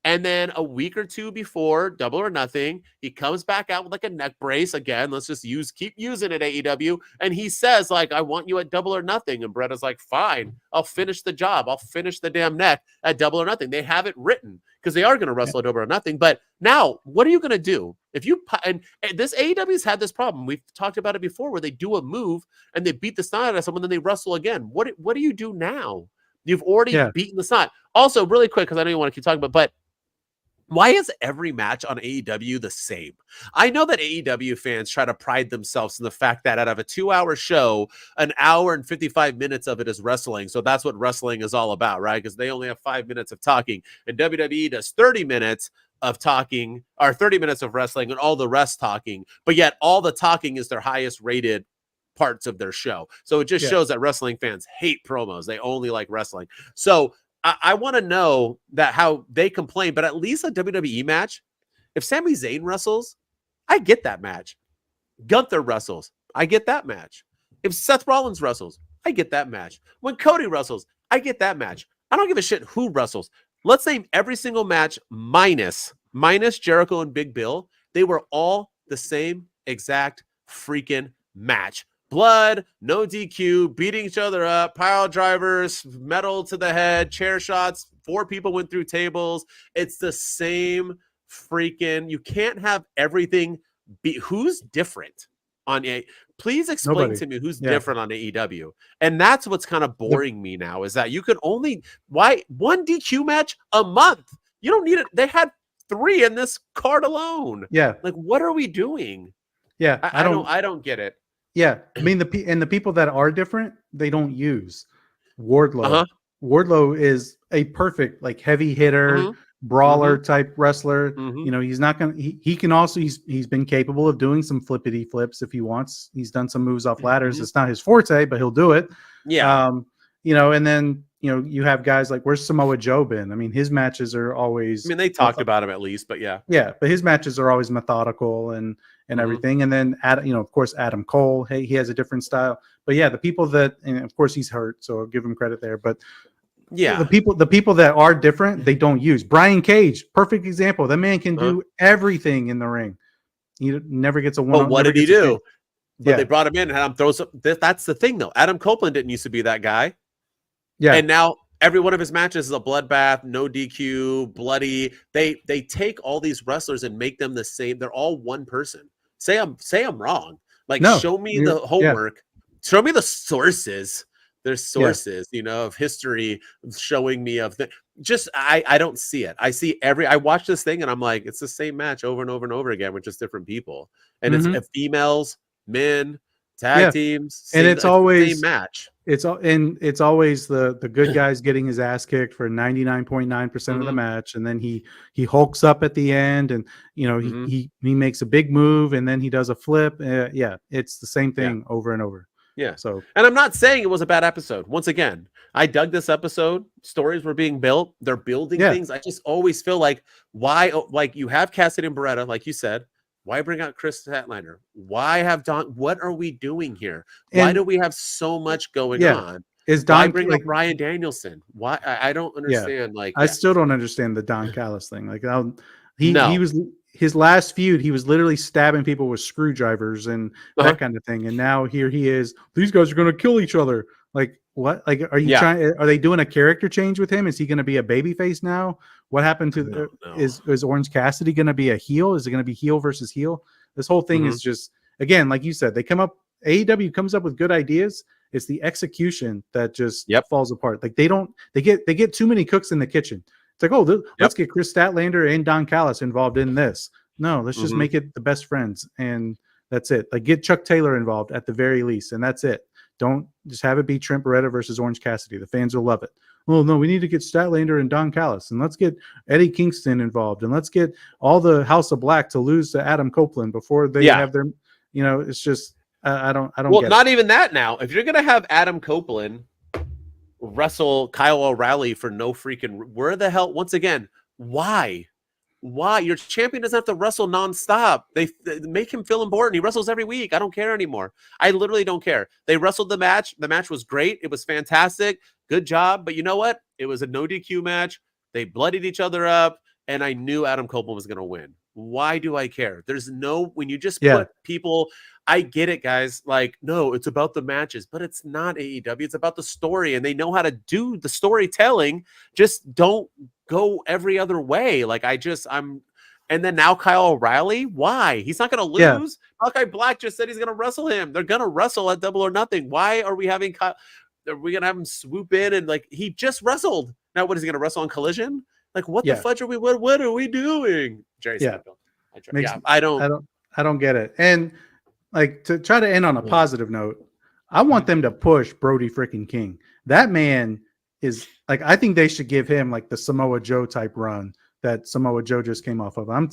And then a week or two before Double or Nothing, he comes back out with like a neck brace. Again, let's just keep using it, AEW. And he says, like, I want you at Double or Nothing. And Bretta's like, fine, I'll finish the job. I'll finish the damn neck at Double or Nothing. They have it written because they are going to wrestle at Double or Nothing. But now, what are you going to do? If you, and this AEW's had this problem. We've talked about it before where they do a move and they beat the snot out of someone, then they wrestle again. What do you do now? You've already beaten the snot. Also, really quick, because I know you want to keep talking about, but why is every match on AEW the same? I know that AEW fans try to pride themselves in the fact that out of a 2-hour show, an hour and 55 minutes of it is wrestling. So that's what wrestling is all about, right? Because they only have 5 minutes of talking. And WWE does 30 minutes of talking, or 30 minutes of wrestling, and all the rest talking. But yet all the talking is their highest rated parts of their show. So it just shows that wrestling fans hate promos. They only like wrestling. So I want to know that how they complain, but at least a WWE match, if Sami Zayn wrestles, I get that match. Gunther wrestles, I get that match. If Seth Rollins wrestles, I get that match. When Cody wrestles, I get that match. I don't give a shit who wrestles. Let's name every single match minus Jericho and Big Bill. They were all the same exact freaking match. Blood, no DQ, beating each other up, pile drivers, metal to the head, chair shots, 4 people went through tables. It's the same freaking, you can't have everything be, who's different on a, please explain to me who's different on AEW. And that's what's kind of boring me now is that you can only, why one DQ match a month? You don't need it. They had 3 in this card alone. Yeah. Like, what are we doing? Yeah. I don't get it. Yeah, I mean the people that are different, they don't use Wardlow. Wardlow is a perfect like heavy hitter, brawler type wrestler. You know, he's not gonna. He can also he's been capable of doing some flippity flips if he wants. He's done some moves off ladders. It's not his forte, but he'll do it. Yeah. You know, and then you have guys like where's Samoa Joe been? I mean, his matches are always. I mean, they talked about him at least, but yeah. Yeah, but his matches are always methodical and everything. And then, of course, Adam Cole, hey, he has a different style. But yeah, the people that, and of course, he's hurt, so I'll give him credit there. But Yeah. The people that are different, they don't use. Brian Cage, perfect example. That man can do everything in the ring. He never gets a one. But what did he do? But Yeah. they brought him in and had him throw some. That's the thing, though. Adam Copeland didn't used to be that guy. Yeah. And now every one of his matches is a bloodbath, no DQ, bloody. They take all these wrestlers and make them the same. They're all one person. Say I'm wrong. Like, show me the homework. Yeah. Show me the sources. There's sources, of history showing me of I don't see it. I watch this thing and I'm like, it's the same match over and over and over again with just different people. And it's females, men, tag teams, and it's always the same match. It's always the good guy's getting his ass kicked for 99.9% of the match, and then he hulks up at the end, and he makes a big move, and then he does a flip. It's the same thing over and over. Yeah. So, and I'm not saying it was a bad episode. Once again, I dug this episode. Stories were being built. They're building things. I just always feel like, why? Like, you have Cassidy and Beretta, like you said. Why bring out Chris Statlander? Why have Don? What are we doing here? Why do we have so much going on? Is Don why bring up Ryan Danielson? Why? I don't understand. I still don't understand the Don Callis thing. Like, he was his last feud. He was literally stabbing people with screwdrivers and that kind of thing. And now here he is. These guys are going to kill each other. Like, what? Like, are you trying? Are they doing a character change with him? Is he going to be a babyface now? What happened to is Orange Cassidy going to be a heel? Is it going to be heel versus heel? This whole thing is just, again, like you said, AEW comes up with good ideas. It's the execution that just falls apart. Like, they get too many cooks in the kitchen. It's like, let's get Chris Statlander and Don Callis involved in this. No, let's just make it the best friends, and that's it. Like, get Chuck Taylor involved at the very least, and that's it. Don't just have it be Trent Beretta versus Orange Cassidy. The fans will love it. Oh, no, we need to get Statlander and Don Callis, and let's get Eddie Kingston involved, and let's get all the House of Black to lose to Adam Copeland before they have their, it's just, I don't get not it. Even that now. If you're going to have Adam Copeland wrestle Kyle O'Reilly for no freaking, where the hell, once again, why? Your champion doesn't have to wrestle nonstop. They make him feel important. He wrestles every week. I don't care anymore. I literally don't care. They wrestled the match. The match was great. It was fantastic. Good job. But you know what? It was a no DQ match. They bloodied each other up, and I knew Adam Copeland was going to win. Why do I care? When you just put people, I get it, guys. Like, no, it's about the matches, but it's not AEW. It's about the story, and they know how to do the storytelling. Just don't go every other way. Like, and then now Kyle O'Reilly, why? He's not going to lose. Yeah. Malachi Black just said he's going to wrestle him. They're going to wrestle at Double or Nothing. Why are we having Kyle? Are we going to have him swoop in and, like, he just wrestled. Now what is he going to wrestle on Collision? Like, what the fudge are we? What are we doing? Jerry I don't get it. And, like, to try to end on a positive note, I want them to push Brody freaking King. That man is, like, I think they should give him, like, the Samoa Joe type run that Samoa Joe just came off of. I'm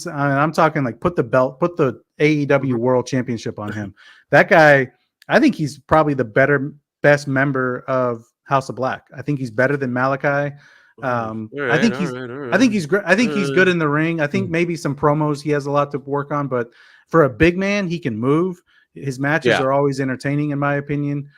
talking, like, put the AEW World Championship on him. That guy, I think he's probably the best member of House of Black. I think he's better than Malachi. I think he's great. I think he's good in the ring. I think maybe some promos he has a lot to work on, but for a big man, he can move. His matches are always entertaining, in my opinion.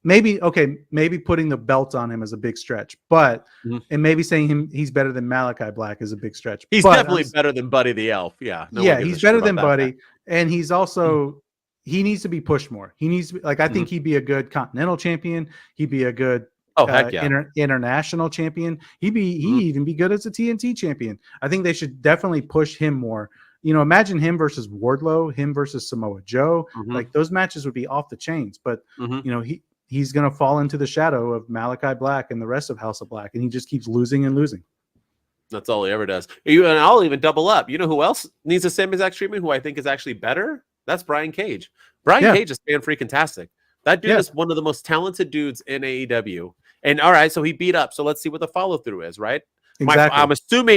Maybe putting the belt on him is a big stretch, but and maybe saying he's better than Malachi Black is a big stretch. He's definitely better than Buddy the Elf. Yeah, he's better than Buddy, and he's also he needs to be pushed more. He needs to be, like, I think he'd be a good Continental champion. He'd be a good international champion. He'd even be good as a TNT champion. I think they should definitely push him more. Imagine him versus Wardlow, him versus Samoa Joe. Like, those matches would be off the chains. But he's going to fall into the shadow of Malachi Black and the rest of House of Black, and he just keeps losing and losing. That's all he ever does. And I'll even double up. You know who else needs the same exact treatment? Who I think is actually better? That's Brian Cage. Brian Cage is fan-freaking-tastic. That dude is one of the most talented dudes in AEW. And all right, so he beat up. So let's see what the follow-through is, right? Exactly.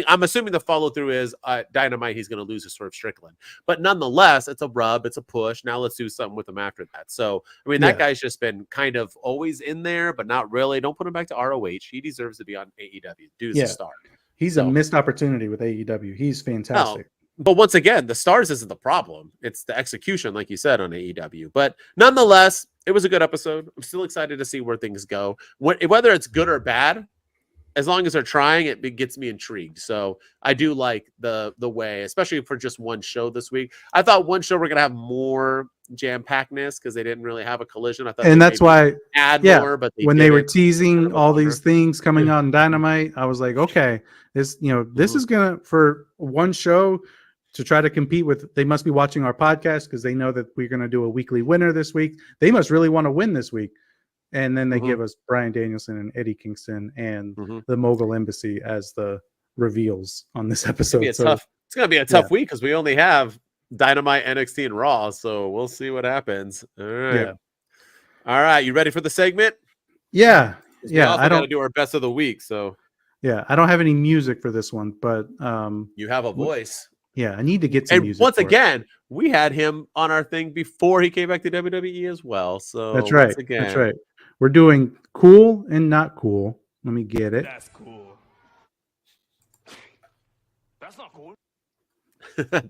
I'm assuming the follow-through is Dynamite. He's going to lose to Swerve Strickland, but nonetheless, it's a rub, it's a push. Now let's do something with him after that. So I mean, that guy's just been kind of always in there, but not really. Don't put him back to ROH. He deserves to be on AEW. Dude's a star. He's a missed opportunity with AEW. He's fantastic. But once again, the stars isn't the problem. It's the execution, like you said, on AEW. But nonetheless, it was a good episode. I'm still excited to see where things go. Whether it's good or bad, as long as they're trying, it gets me intrigued. So I do like the way, especially for just one show this week. I thought one show we're gonna have more jam-packedness because they didn't really have a collision. I thought, and that's why, add yeah, more, but when they were teasing kind of all longer. these things coming on Dynamite, I was like, okay, this is gonna, for one show to try to compete with. They must be watching our podcast because they know that we're gonna do a weekly winner this week. They must really want to win this week. And then they give us Bryan Danielson and Eddie Kingston and the Mogul Embassy as the reveals on this episode. It's going to be a tough week because we only have Dynamite, NXT, and Raw. So we'll see what happens. All right. Yeah. All right. You ready for the segment? Yeah. Yeah. I got to do our best of the week. So yeah, I don't have any music for this one, but you have a voice. Yeah, I need to get some music. Once again, we had him on our thing before he came back to WWE as well. So that's right. That's right. We're doing cool and not cool. Let me get it. That's cool. That's not cool.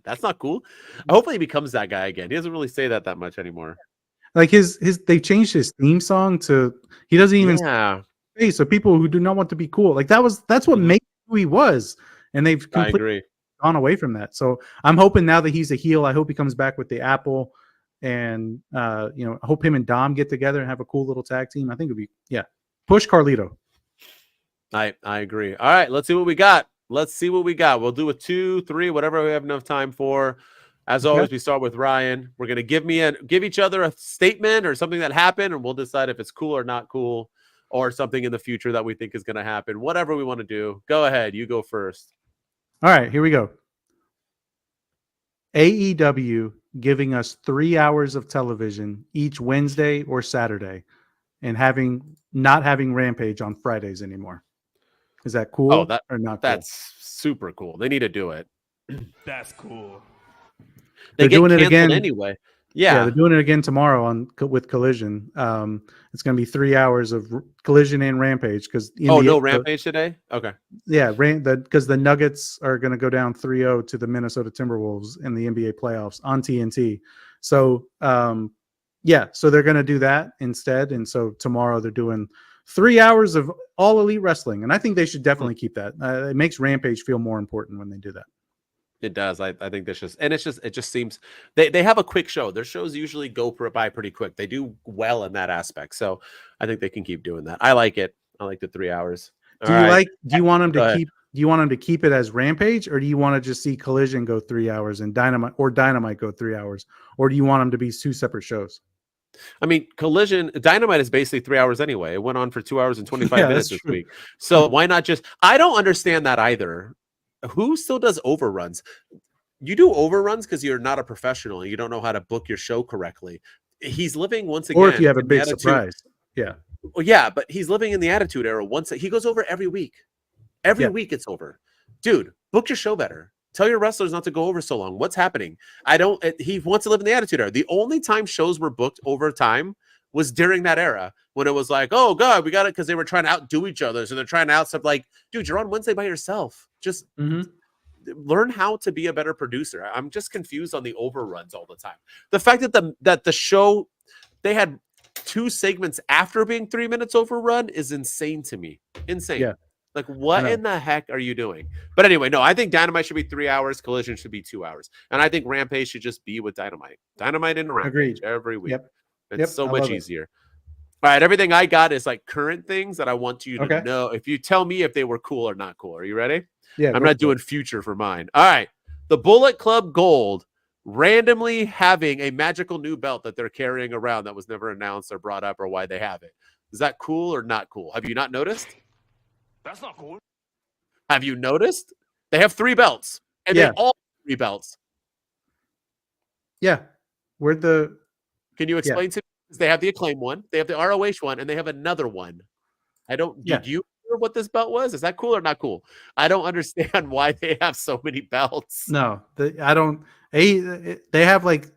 That's not cool. Hopefully he becomes that guy again. He doesn't really say that much anymore. Like they changed his theme song to, he doesn't even say, so people who do not want to be cool. Like that's what made who he was. And they've completely gone away from that. So I'm hoping now that he's a heel, I hope he comes back with the Apple. And I hope him and Dom get together and have a cool little tag team. I think it'd be push Carlito. I agree. All right, let's see what we got. We'll do a 2, 3, whatever we have enough time for. As always, we start with Ryan. We're gonna give each other a statement or something that happened, and we'll decide if it's cool or not cool, or something in the future that we think is gonna happen. Whatever we want to do. Go ahead. You go first. All right, here we go. AEW giving us 3 hours of television each Wednesday or Saturday, and not having Rampage on Fridays anymore. Is that cool or not cool? That's super cool. They need to do it. That's cool. They're doing it again anyway. Yeah, they're doing it again tomorrow with Collision. It's going to be 3 hours of Collision and Rampage because Rampage today. Okay. Yeah, because the Nuggets are going to go down 3-0 to the Minnesota Timberwolves in the NBA playoffs on TNT. So so they're going to do that instead. And so tomorrow they're doing 3 hours of all elite wrestling, and I think they should definitely keep that. It makes Rampage feel more important when they do that. It does. I think it just seems they have a quick show. Their shows usually go by pretty quick. They do well in that aspect. So I think they can keep doing that. I like it. I like the 3 hours. Do you want them to keep it as Rampage, or do you want to just see Collision go 3 hours and Dynamite go 3 hours, or do you want them to be two separate shows? I mean, Dynamite is basically 3 hours anyway. It went on for 2 hours and 25 minutes this week. So why not I don't understand that either. Who still does overruns? You do overruns because you're not a professional and you don't know how to book your show correctly. He's living once again. Or if you have a big surprise. Yeah. Well, yeah, but he's living in the Attitude Era. He goes over every week. Every week it's over. Dude, book your show better. Tell your wrestlers not to go over so long. What's happening? He wants to live in the Attitude Era. The only time shows were booked over time was during that era when it was like, oh God, we got it, because they were trying to outdo each other. So they're trying to out stuff like, dude, you're on Wednesday by yourself. Just learn how to be a better producer. I'm just confused on the overruns all the time. The fact that the show, they had 2 segments after being 3 minutes overrun is insane to me. Insane. Yeah. Like, what in the heck are you doing? But anyway, no, I think Dynamite should be 3 hours. Collision should be 2 hours. And I think Rampage should just be with Dynamite. Dynamite and Rampage every week. Yep. It's so much easier. All right, everything I got is like current things that I want you to know. If you tell me if they were cool or not cool. Are you ready? Yeah. I'm not doing future for mine. All right. The Bullet Club Gold randomly having a magical new belt that they're carrying around that was never announced or brought up or why they have it. Is that cool or not cool? Have you not noticed? That's not cool. Have you noticed? They have 3 belts. And they all have 3 belts. Yeah. Can you explain to me? They have the Acclaim one, they have the ROH one, and they have another one. Did you hear what this belt was? Is that cool or not cool? I don't understand why they have so many belts. No, I don't. They have like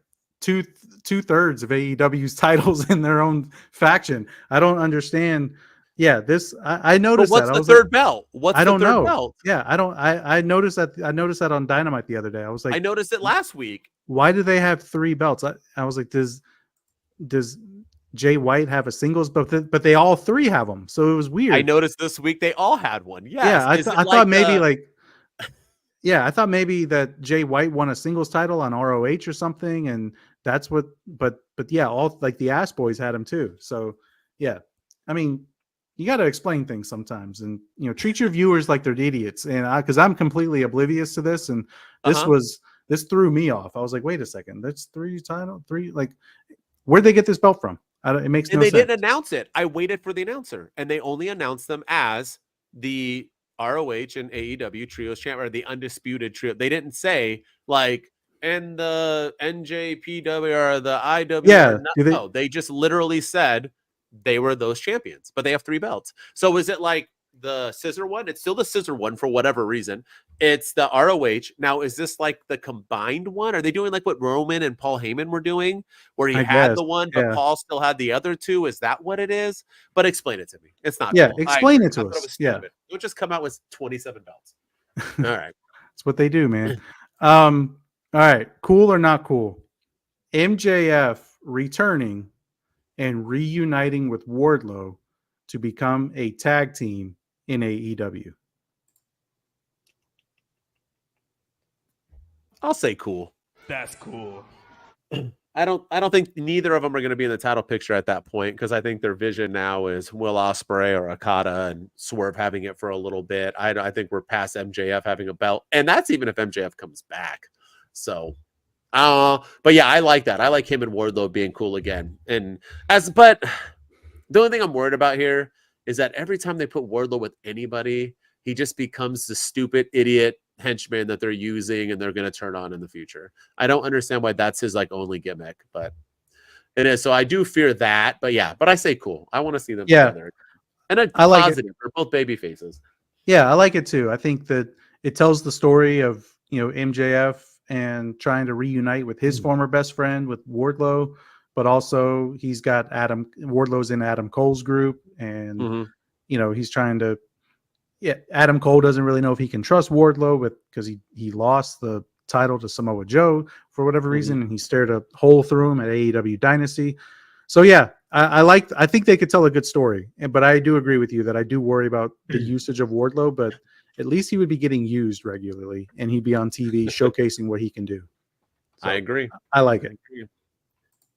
two-thirds of AEW's titles in their own faction. I don't understand. Yeah, this I But noticed what's that. I the was third belt? What's I the don't third know. belt? Yeah, I don't. I noticed that. I noticed that on Dynamite the other day. I was like, I noticed it last week. why do they have 3 belts? I was like, does Jay White have a singles? But they all 3 have them. So it was I weird. noticed this week they all had one. Yeah, Yes. Is it I like thought maybe like. Yeah, I thought maybe that Jay White won a singles title on ROH or something, and that's what. But yeah, all like the Ass Boys had him too. So yeah, I mean, you got to explain things sometimes, and treat your viewers like they're idiots. And because I'm completely oblivious to this, and this threw me off. I was like, wait a second, that's 3 title, 3 like, where'd they get this belt from? It makes and no they sense. didn't announce it. I waited for the announcer, and they only announced them as the ROH and AEW trios champ, or the undisputed trio. They didn't say like and the NJPW or the IW. Yeah, No, they just literally said they were those champions, but they have 3 belts. So is it like the scissor one? It's still the scissor one for whatever reason. It's the ROH. Now, is this like the combined one? Are they doing like what Roman and Paul Heyman were doing, where he I had guess, the one, but yeah. Paul still had the other 2? Is that what it is? But explain it to me. It's not. Yeah, cool. explain it to I thought us. It was Yeah. stupid. Don't just come out with 27 belts. All right. That's what they do, man. All right. Cool or not cool? MJF returning and reuniting with Wardlow to become a tag team in AEW. I'll say cool. That's cool. I don't think neither of them are going to be in the title picture at that point, because I think their vision now is Will Ospreay or Okada and Swerve having it for a little bit. I think we're past MJF having a belt, and that's even if MJF comes back. So, but yeah, I like that. I like him and Wardlow being cool again. But the only thing I'm worried about here is that every time they put Wardlow with anybody, he just becomes the stupid idiot henchman that they're using and they're going to turn on in the future. I don't understand why that's his like only gimmick, but it is. So I do fear that, but yeah, but I say cool. I want to see them together. And a positive for both baby faces. Yeah, I like it too. I think that it tells the story of, MJF and trying to reunite with his former best friend with Wardlow, but also he's got Wardlow's in Adam Cole's group, and he's trying to. Yeah, Adam Cole doesn't really know if he can trust Wardlow because he lost the title to Samoa Joe for whatever reason, and he stared a hole through him at AEW Dynasty. So yeah, I think they could tell a good story, but I do agree with you that I do worry about the usage of Wardlow, but at least he would be getting used regularly and he'd be on TV showcasing what he can do. So, I agree. I like it.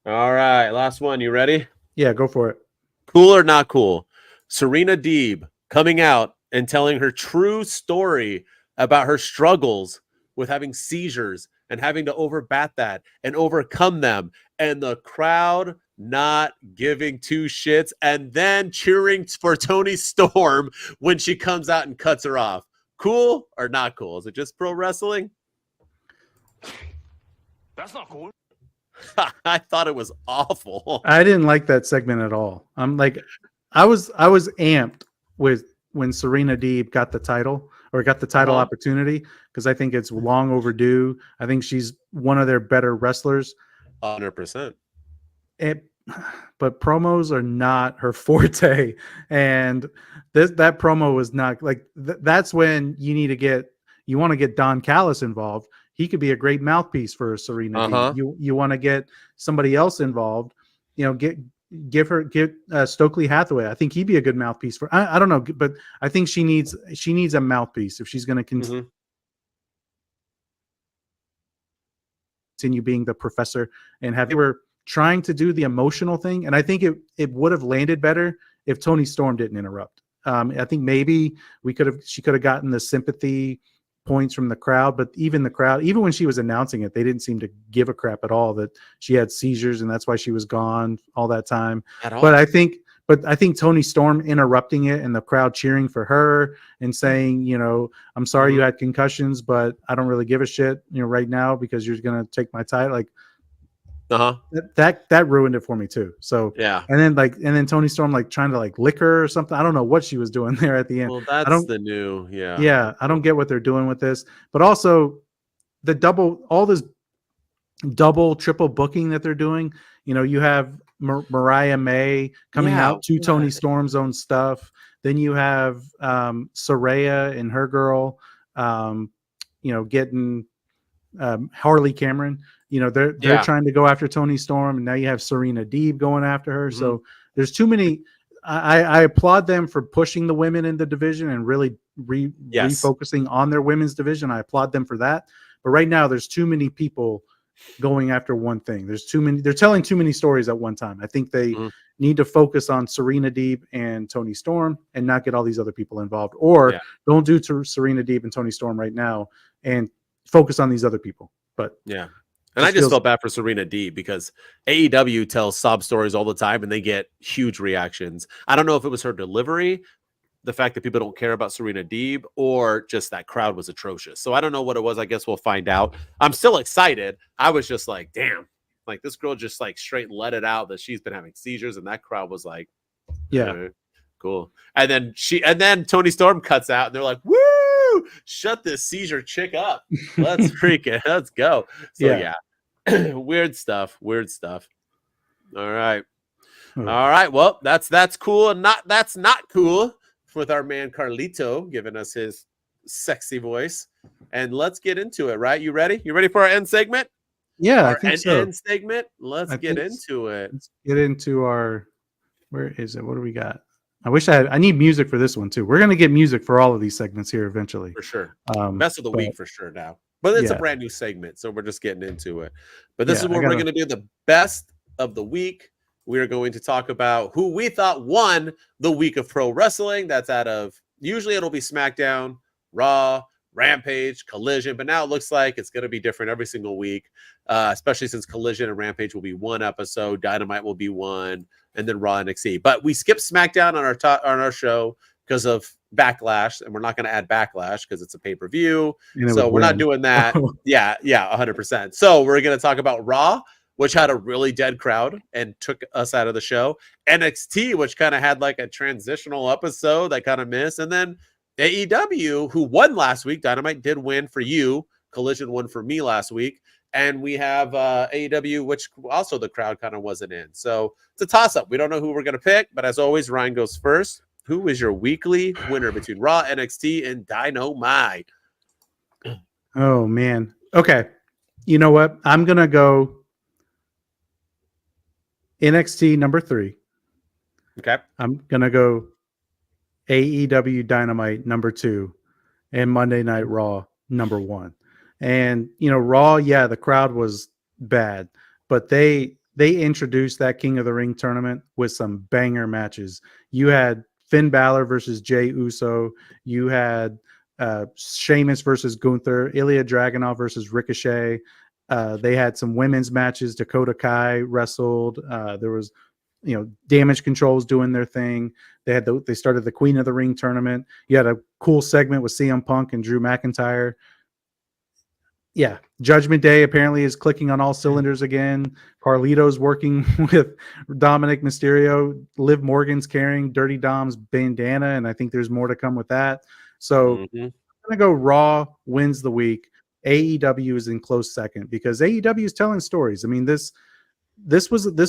All right, last one. You ready? Yeah, go for it. Cool or not cool? Serena Deeb coming out and telling her true story about her struggles with having seizures and having to overbat that and overcome them, and the crowd not giving 2 shits and then cheering for Toni Storm when she comes out and cuts her off. Cool or not cool? Is it just pro wrestling? That's not cool. I thought it was awful. I didn't like that segment at all. I'm like, I was amped with when Serena Deeb got the title opportunity, because I think it's long overdue. I think she's one of their better wrestlers. 100%. But promos are not her forte, and that promo was not like that's when you want to get Don Callis involved. He could be a great mouthpiece for Serena Deeb. You want to get somebody else involved, give Stokely Hathaway. I think he'd be a good mouthpiece for. I don't know, but I think she needs a mouthpiece if she's going to continue being the professor. And they were trying to do the emotional thing, and I think it would have landed better if Toni Storm didn't interrupt. I think maybe she could have gotten the sympathy points from the crowd, but even when she was announcing it, they didn't seem to give a crap at all that she had seizures and that's why she was gone all that time. But I think Toni Storm interrupting it and the crowd cheering for her and saying, I'm sorry you had concussions, but I don't really give a shit, right now because you're going to take my title. Like, that ruined it for me too. So yeah, and then Toni Storm trying to lick her or something. I don't know what she was doing there at the end. Well, that's the new I don't get what they're doing with this. But also all this double triple booking that they're doing. You have Mariah May coming Yeah, out to Tony what? Storm's own stuff. Then you have Saraya and her girl, getting Harley Cameron. They're Yeah. trying to go after Tony Storm, and now you have Serena Deeb going after her. Mhm. So there's too many. I applaud them for pushing the women in the division and really Yes. refocusing on their women's division. I applaud them for that. But right now, there's too many people going after one thing. There's too many. They're telling too many stories at one time. I think they need to focus on Serena Deeb and Tony Storm and not get all these other people involved. Or don't do to Serena Deeb and Tony Storm right now and focus on these other people. But yeah. And I just felt bad for Serena Deeb because AEW tells sob stories all the time and they get huge reactions. I don't know if it was her delivery, the fact that people don't care about Serena Deeb, or just that crowd was atrocious. So I don't know what it was. I guess we'll find out. I'm still excited. I was just like, damn, like this girl just like straight let it out that she's been having seizures, and that crowd was like, yeah, cool. And then Tony Storm cuts out and they're like, woo, shut this seizure chick up. Let's let's go. So yeah. Weird stuff. All right. Well, that's cool. And that's not cool with our man Carlito giving us his sexy voice. And let's get into it, right? You ready? You ready for our end segment? Yeah, our I think so. End segment. Let's get into it. Let's get into our, where is it? What do we got? I need music for this one too. We're going to get music for all of these segments here eventually. For sure. Best of the week for sure now. But it's a brand new segment, so we're just getting into it. But this is what we're going to do, the best of the week. We are going to talk about who we thought won the week of pro wrestling. That's out of, usually it'll be Smackdown, Raw, Rampage, Collision, but now it looks like it's going to be different every single week, especially since Collision and Rampage will be one episode, Dynamite will be one, and then Raw and NXT. But we skipped Smackdown on our show because of Backlash, and we're not going to add Backlash because it's a pay-per-view, so we're not doing that. yeah 100%. So we're going to talk about Raw, which had a really dead crowd and took us out of the show, NXT, which kind of had like a transitional episode that kind of missed, and then AEW, who won last week. Dynamite did win for you, Collision won for me last week, and we have AEW, which also the crowd kind of wasn't in, so it's a toss-up. We don't know who we're going to pick, but as always, Ryan goes first. Who is your weekly winner between Raw, NXT, and Dynamite? Oh, man. Okay. You know what? I'm going to go NXT number 3. Okay. I'm going to go AEW Dynamite number 2 and Monday Night Raw number 1. And, Raw, the crowd was bad, but they introduced that King of the Ring tournament with some banger matches. You had Finn Balor versus Jey Uso. You had Sheamus versus Gunther, Ilya Dragunov versus Ricochet. They had some women's matches. Dakota Kai wrestled. There was, Damage Control's doing their thing. They started the Queen of the Ring tournament. You had a cool segment with CM Punk and Drew McIntyre. Yeah, Judgment Day apparently is clicking on all cylinders again. Carlito's working with Dominic Mysterio. Liv Morgan's carrying Dirty Dom's bandana, and I think there's more to come with that. So I'm going to go Raw wins the week. AEW is in close second because AEW is telling stories. I mean, this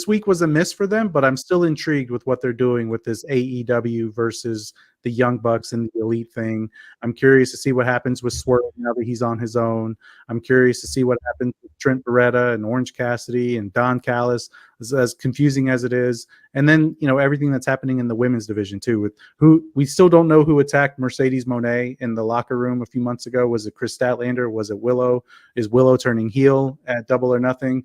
week was a miss for them, but I'm still intrigued with what they're doing with this AEW versus the Young Bucks and the Elite thing. I'm curious to see what happens with Swerve now that he's on his own. I'm curious to see what happens with Trent Beretta and Orange Cassidy and Don Callis, as confusing as it is. And then, everything that's happening in the women's division too, with who we still don't know who attacked Mercedes Moné in the locker room a few months ago. Was it Chris Statlander? Was it Willow? Is Willow turning heel at Double or Nothing?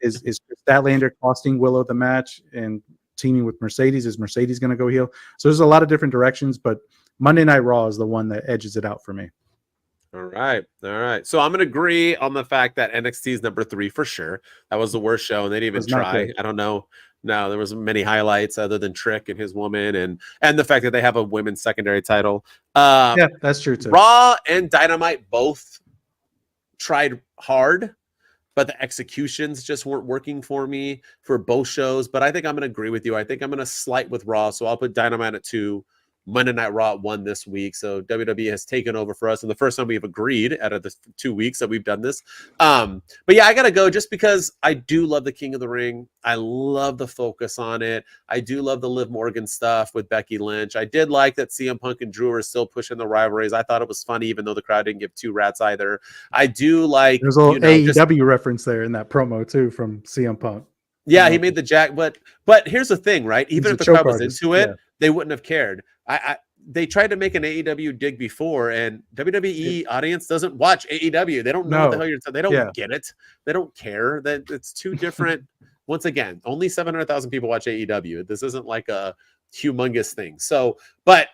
Is Statlander costing Willow the match and teaming with Mercedes? Is Mercedes going to go heel? So there's a lot of different directions, but Monday Night Raw is the one that edges it out for me. All right. So I'm going to agree on the fact that NXT is number 3 for sure. That was the worst show, and they didn't even try. I don't know. No, there was many highlights other than Trick and his woman, and the fact that they have a women's secondary title. Yeah, that's true too. Raw and Dynamite both tried hard, but the executions just weren't working for me for both shows. But I think I'm going to agree with you. I think I'm going to slight with Raw, so I'll put Dynamite at 2, Monday Night Raw won this week, so WWE has taken over for us, and the first time we've agreed out of the 2 weeks that we've done this. But yeah, I gotta go just because I do love the King of the Ring. I love the focus on it. I do love the Liv Morgan stuff with Becky Lynch. I did like that CM Punk and Drew are still pushing the rivalries. I thought it was funny, even though the crowd didn't give two rats either. I do like there's a little AEW reference there in that promo too from CM Punk. Yeah, he made the jack, but here's the thing, right? Even if the crowd was into it, they wouldn't have cared. They tried to make an AEW dig before, and WWE audience doesn't watch AEW. They don't know what the hell you're talking. They don't get it. They don't care. That it's two different. Once again, only 700,000 people watch AEW. This isn't like a humongous thing. So, but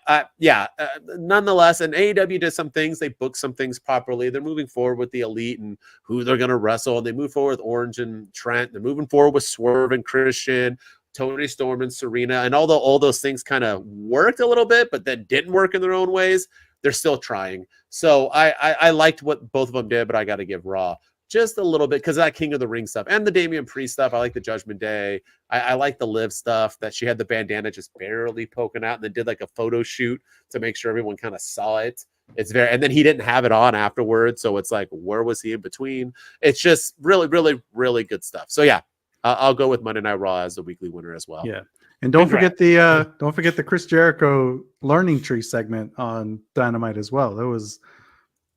nonetheless, and AEW did some things. They booked some things properly. They're moving forward with the Elite and who they're going to wrestle. And they move forward with Orange and Trent. They're moving forward with Swerve and Christian, Tony Storm and Serena. And although all those things kind of worked a little bit, but then didn't work in their own ways, they're still trying. So I liked what both of them did, but I got to give Raw just a little bit because that King of the Ring stuff and the Damian Priest stuff. I like the Judgment Day. I like the Liv stuff that she had the bandana just barely poking out and then did like a photo shoot to make sure everyone kind of saw it. It's very, and then he didn't have it on afterwards. So it's like, where was he in between? It's just really, really, really good stuff. So yeah, I'll go with Monday Night Raw as the weekly winner as well. Yeah. And don't forget the Chris Jericho learning tree segment on Dynamite as well. That was,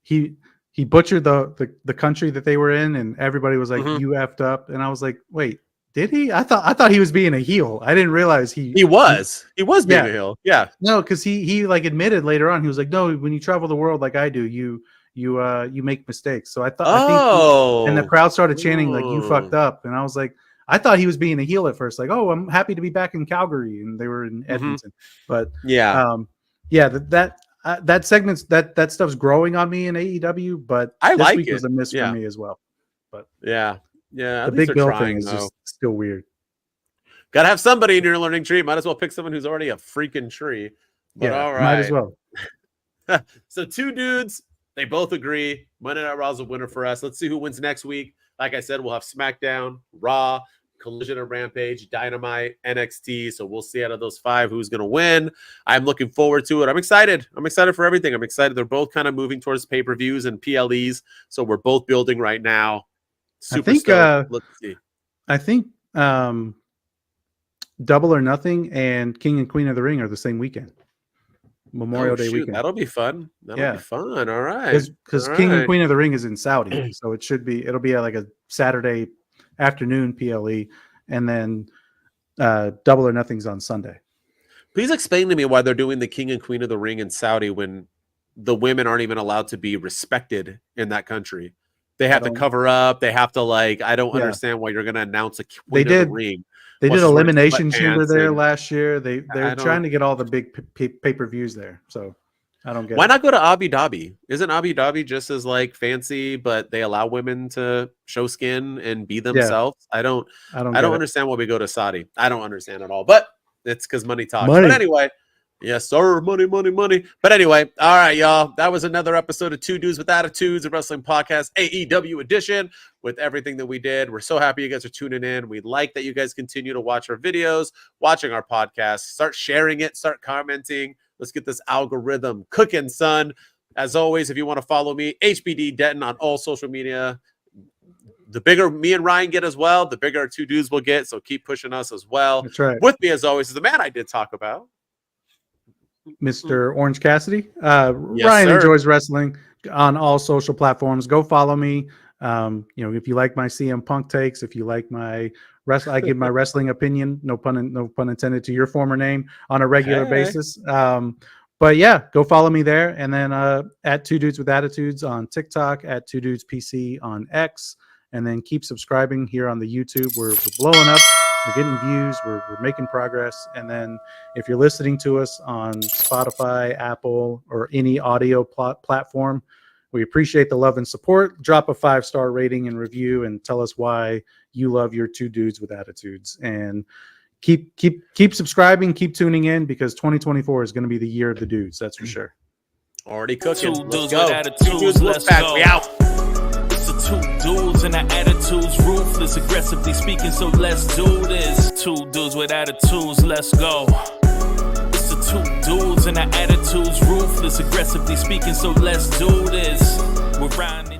he butchered the country that they were in, and everybody was like, "You effed up," and I was like, "Wait, did he? I thought he was being a heel. I didn't realize he was being a heel." Yeah, no, because he like admitted later on, he was like, "No, when you travel the world like I do, you make mistakes." So I think and the crowd started chanting like, "You fucked up," and I was like, I thought he was being a heel at first, like, "Oh, I'm happy to be back in Calgary," and they were in Edmonton, but that segment's that stuff's growing on me in AEW, but this week was a miss for me as well. But the big Bill thing is just still weird. Gotta have somebody in your learning tree. Might as well pick someone who's already a freaking tree. But all right, might as well. So two dudes, they both agree. Monday Night Raw's a winner for us. Let's see who wins next week. Like I said, we'll have SmackDown, Raw, Collision and Rampage, Dynamite, NXT. So we'll see out of those 5 who's going to win. I'm looking forward to it. I'm excited. I'm excited for everything. I'm excited. They're both kind of moving towards pay-per-views and PLEs. So we're both building right now. Let's see. I think Double or Nothing and King and Queen of the Ring are the same weekend. Memorial Day weekend. That'll be fun. That'll be fun. All right. Because King and Queen of the Ring is in Saudi. So it'll be like a Saturday afternoon PLE, and then Double or Nothing's on Sunday. Please explain to me why they're doing the King and Queen of the Ring in Saudi when the women aren't even allowed to be respected in that country. They have to cover up. They have to I don't understand why you're going to announce a Queen of the Ring. They did Elimination Chamber there last year. They're trying to get all the big pay-per-views there. So I don't get Why not go to Abu Dhabi? Isn't Abu Dhabi just as fancy, but they allow women to show skin and be themselves? Yeah. I don't understand why we go to Saudi. I don't understand at all. But it's because money talks. But anyway, yes, sir. Money. But anyway, all right, y'all. That was another episode of Two Dudes with Attitudes, a wrestling podcast, AEW edition, with everything that we did. We're so happy you guys are tuning in. We like that you guys continue to watch our videos, watching our podcast. Start sharing it. Start commenting. Let's get this algorithm cooking, son. As always, if you want to follow me, HBD Denton on all social media. The bigger me and Ryan get as well, the bigger our Two Dudes will get. So keep pushing us as well. That's right. With me, as always, is the man I did talk about, Mr. Orange Cassidy. Ryan enjoys wrestling on all social platforms. Go follow me. If you like my CM Punk takes, if you like my I give my wrestling opinion, no pun intended, to your former name on a regular basis. But yeah, go follow me there. And then at Two Dudes with Attitudes on TikTok, at Two Dudes PC on X, and then keep subscribing here on the YouTube. We're blowing up. We're getting views. We're making progress. And then if you're listening to us on Spotify, Apple, or any audio platform, we appreciate the love and support. Drop a 5-star rating and review and tell us why you love your Two Dudes with Attitudes. And keep subscribing, keep tuning in, because 2024 is going to be the year of the dudes. That's for sure. Already cooking. Two dudes with attitudes. Let's go. We out. It's the two dudes and our attitudes, ruthless, aggressively speaking. So let's do this. Two dudes with attitudes. Let's go. It's the two dudes. dudes and our attitudes ruthless, aggressively speaking, so let's do this. We're riding.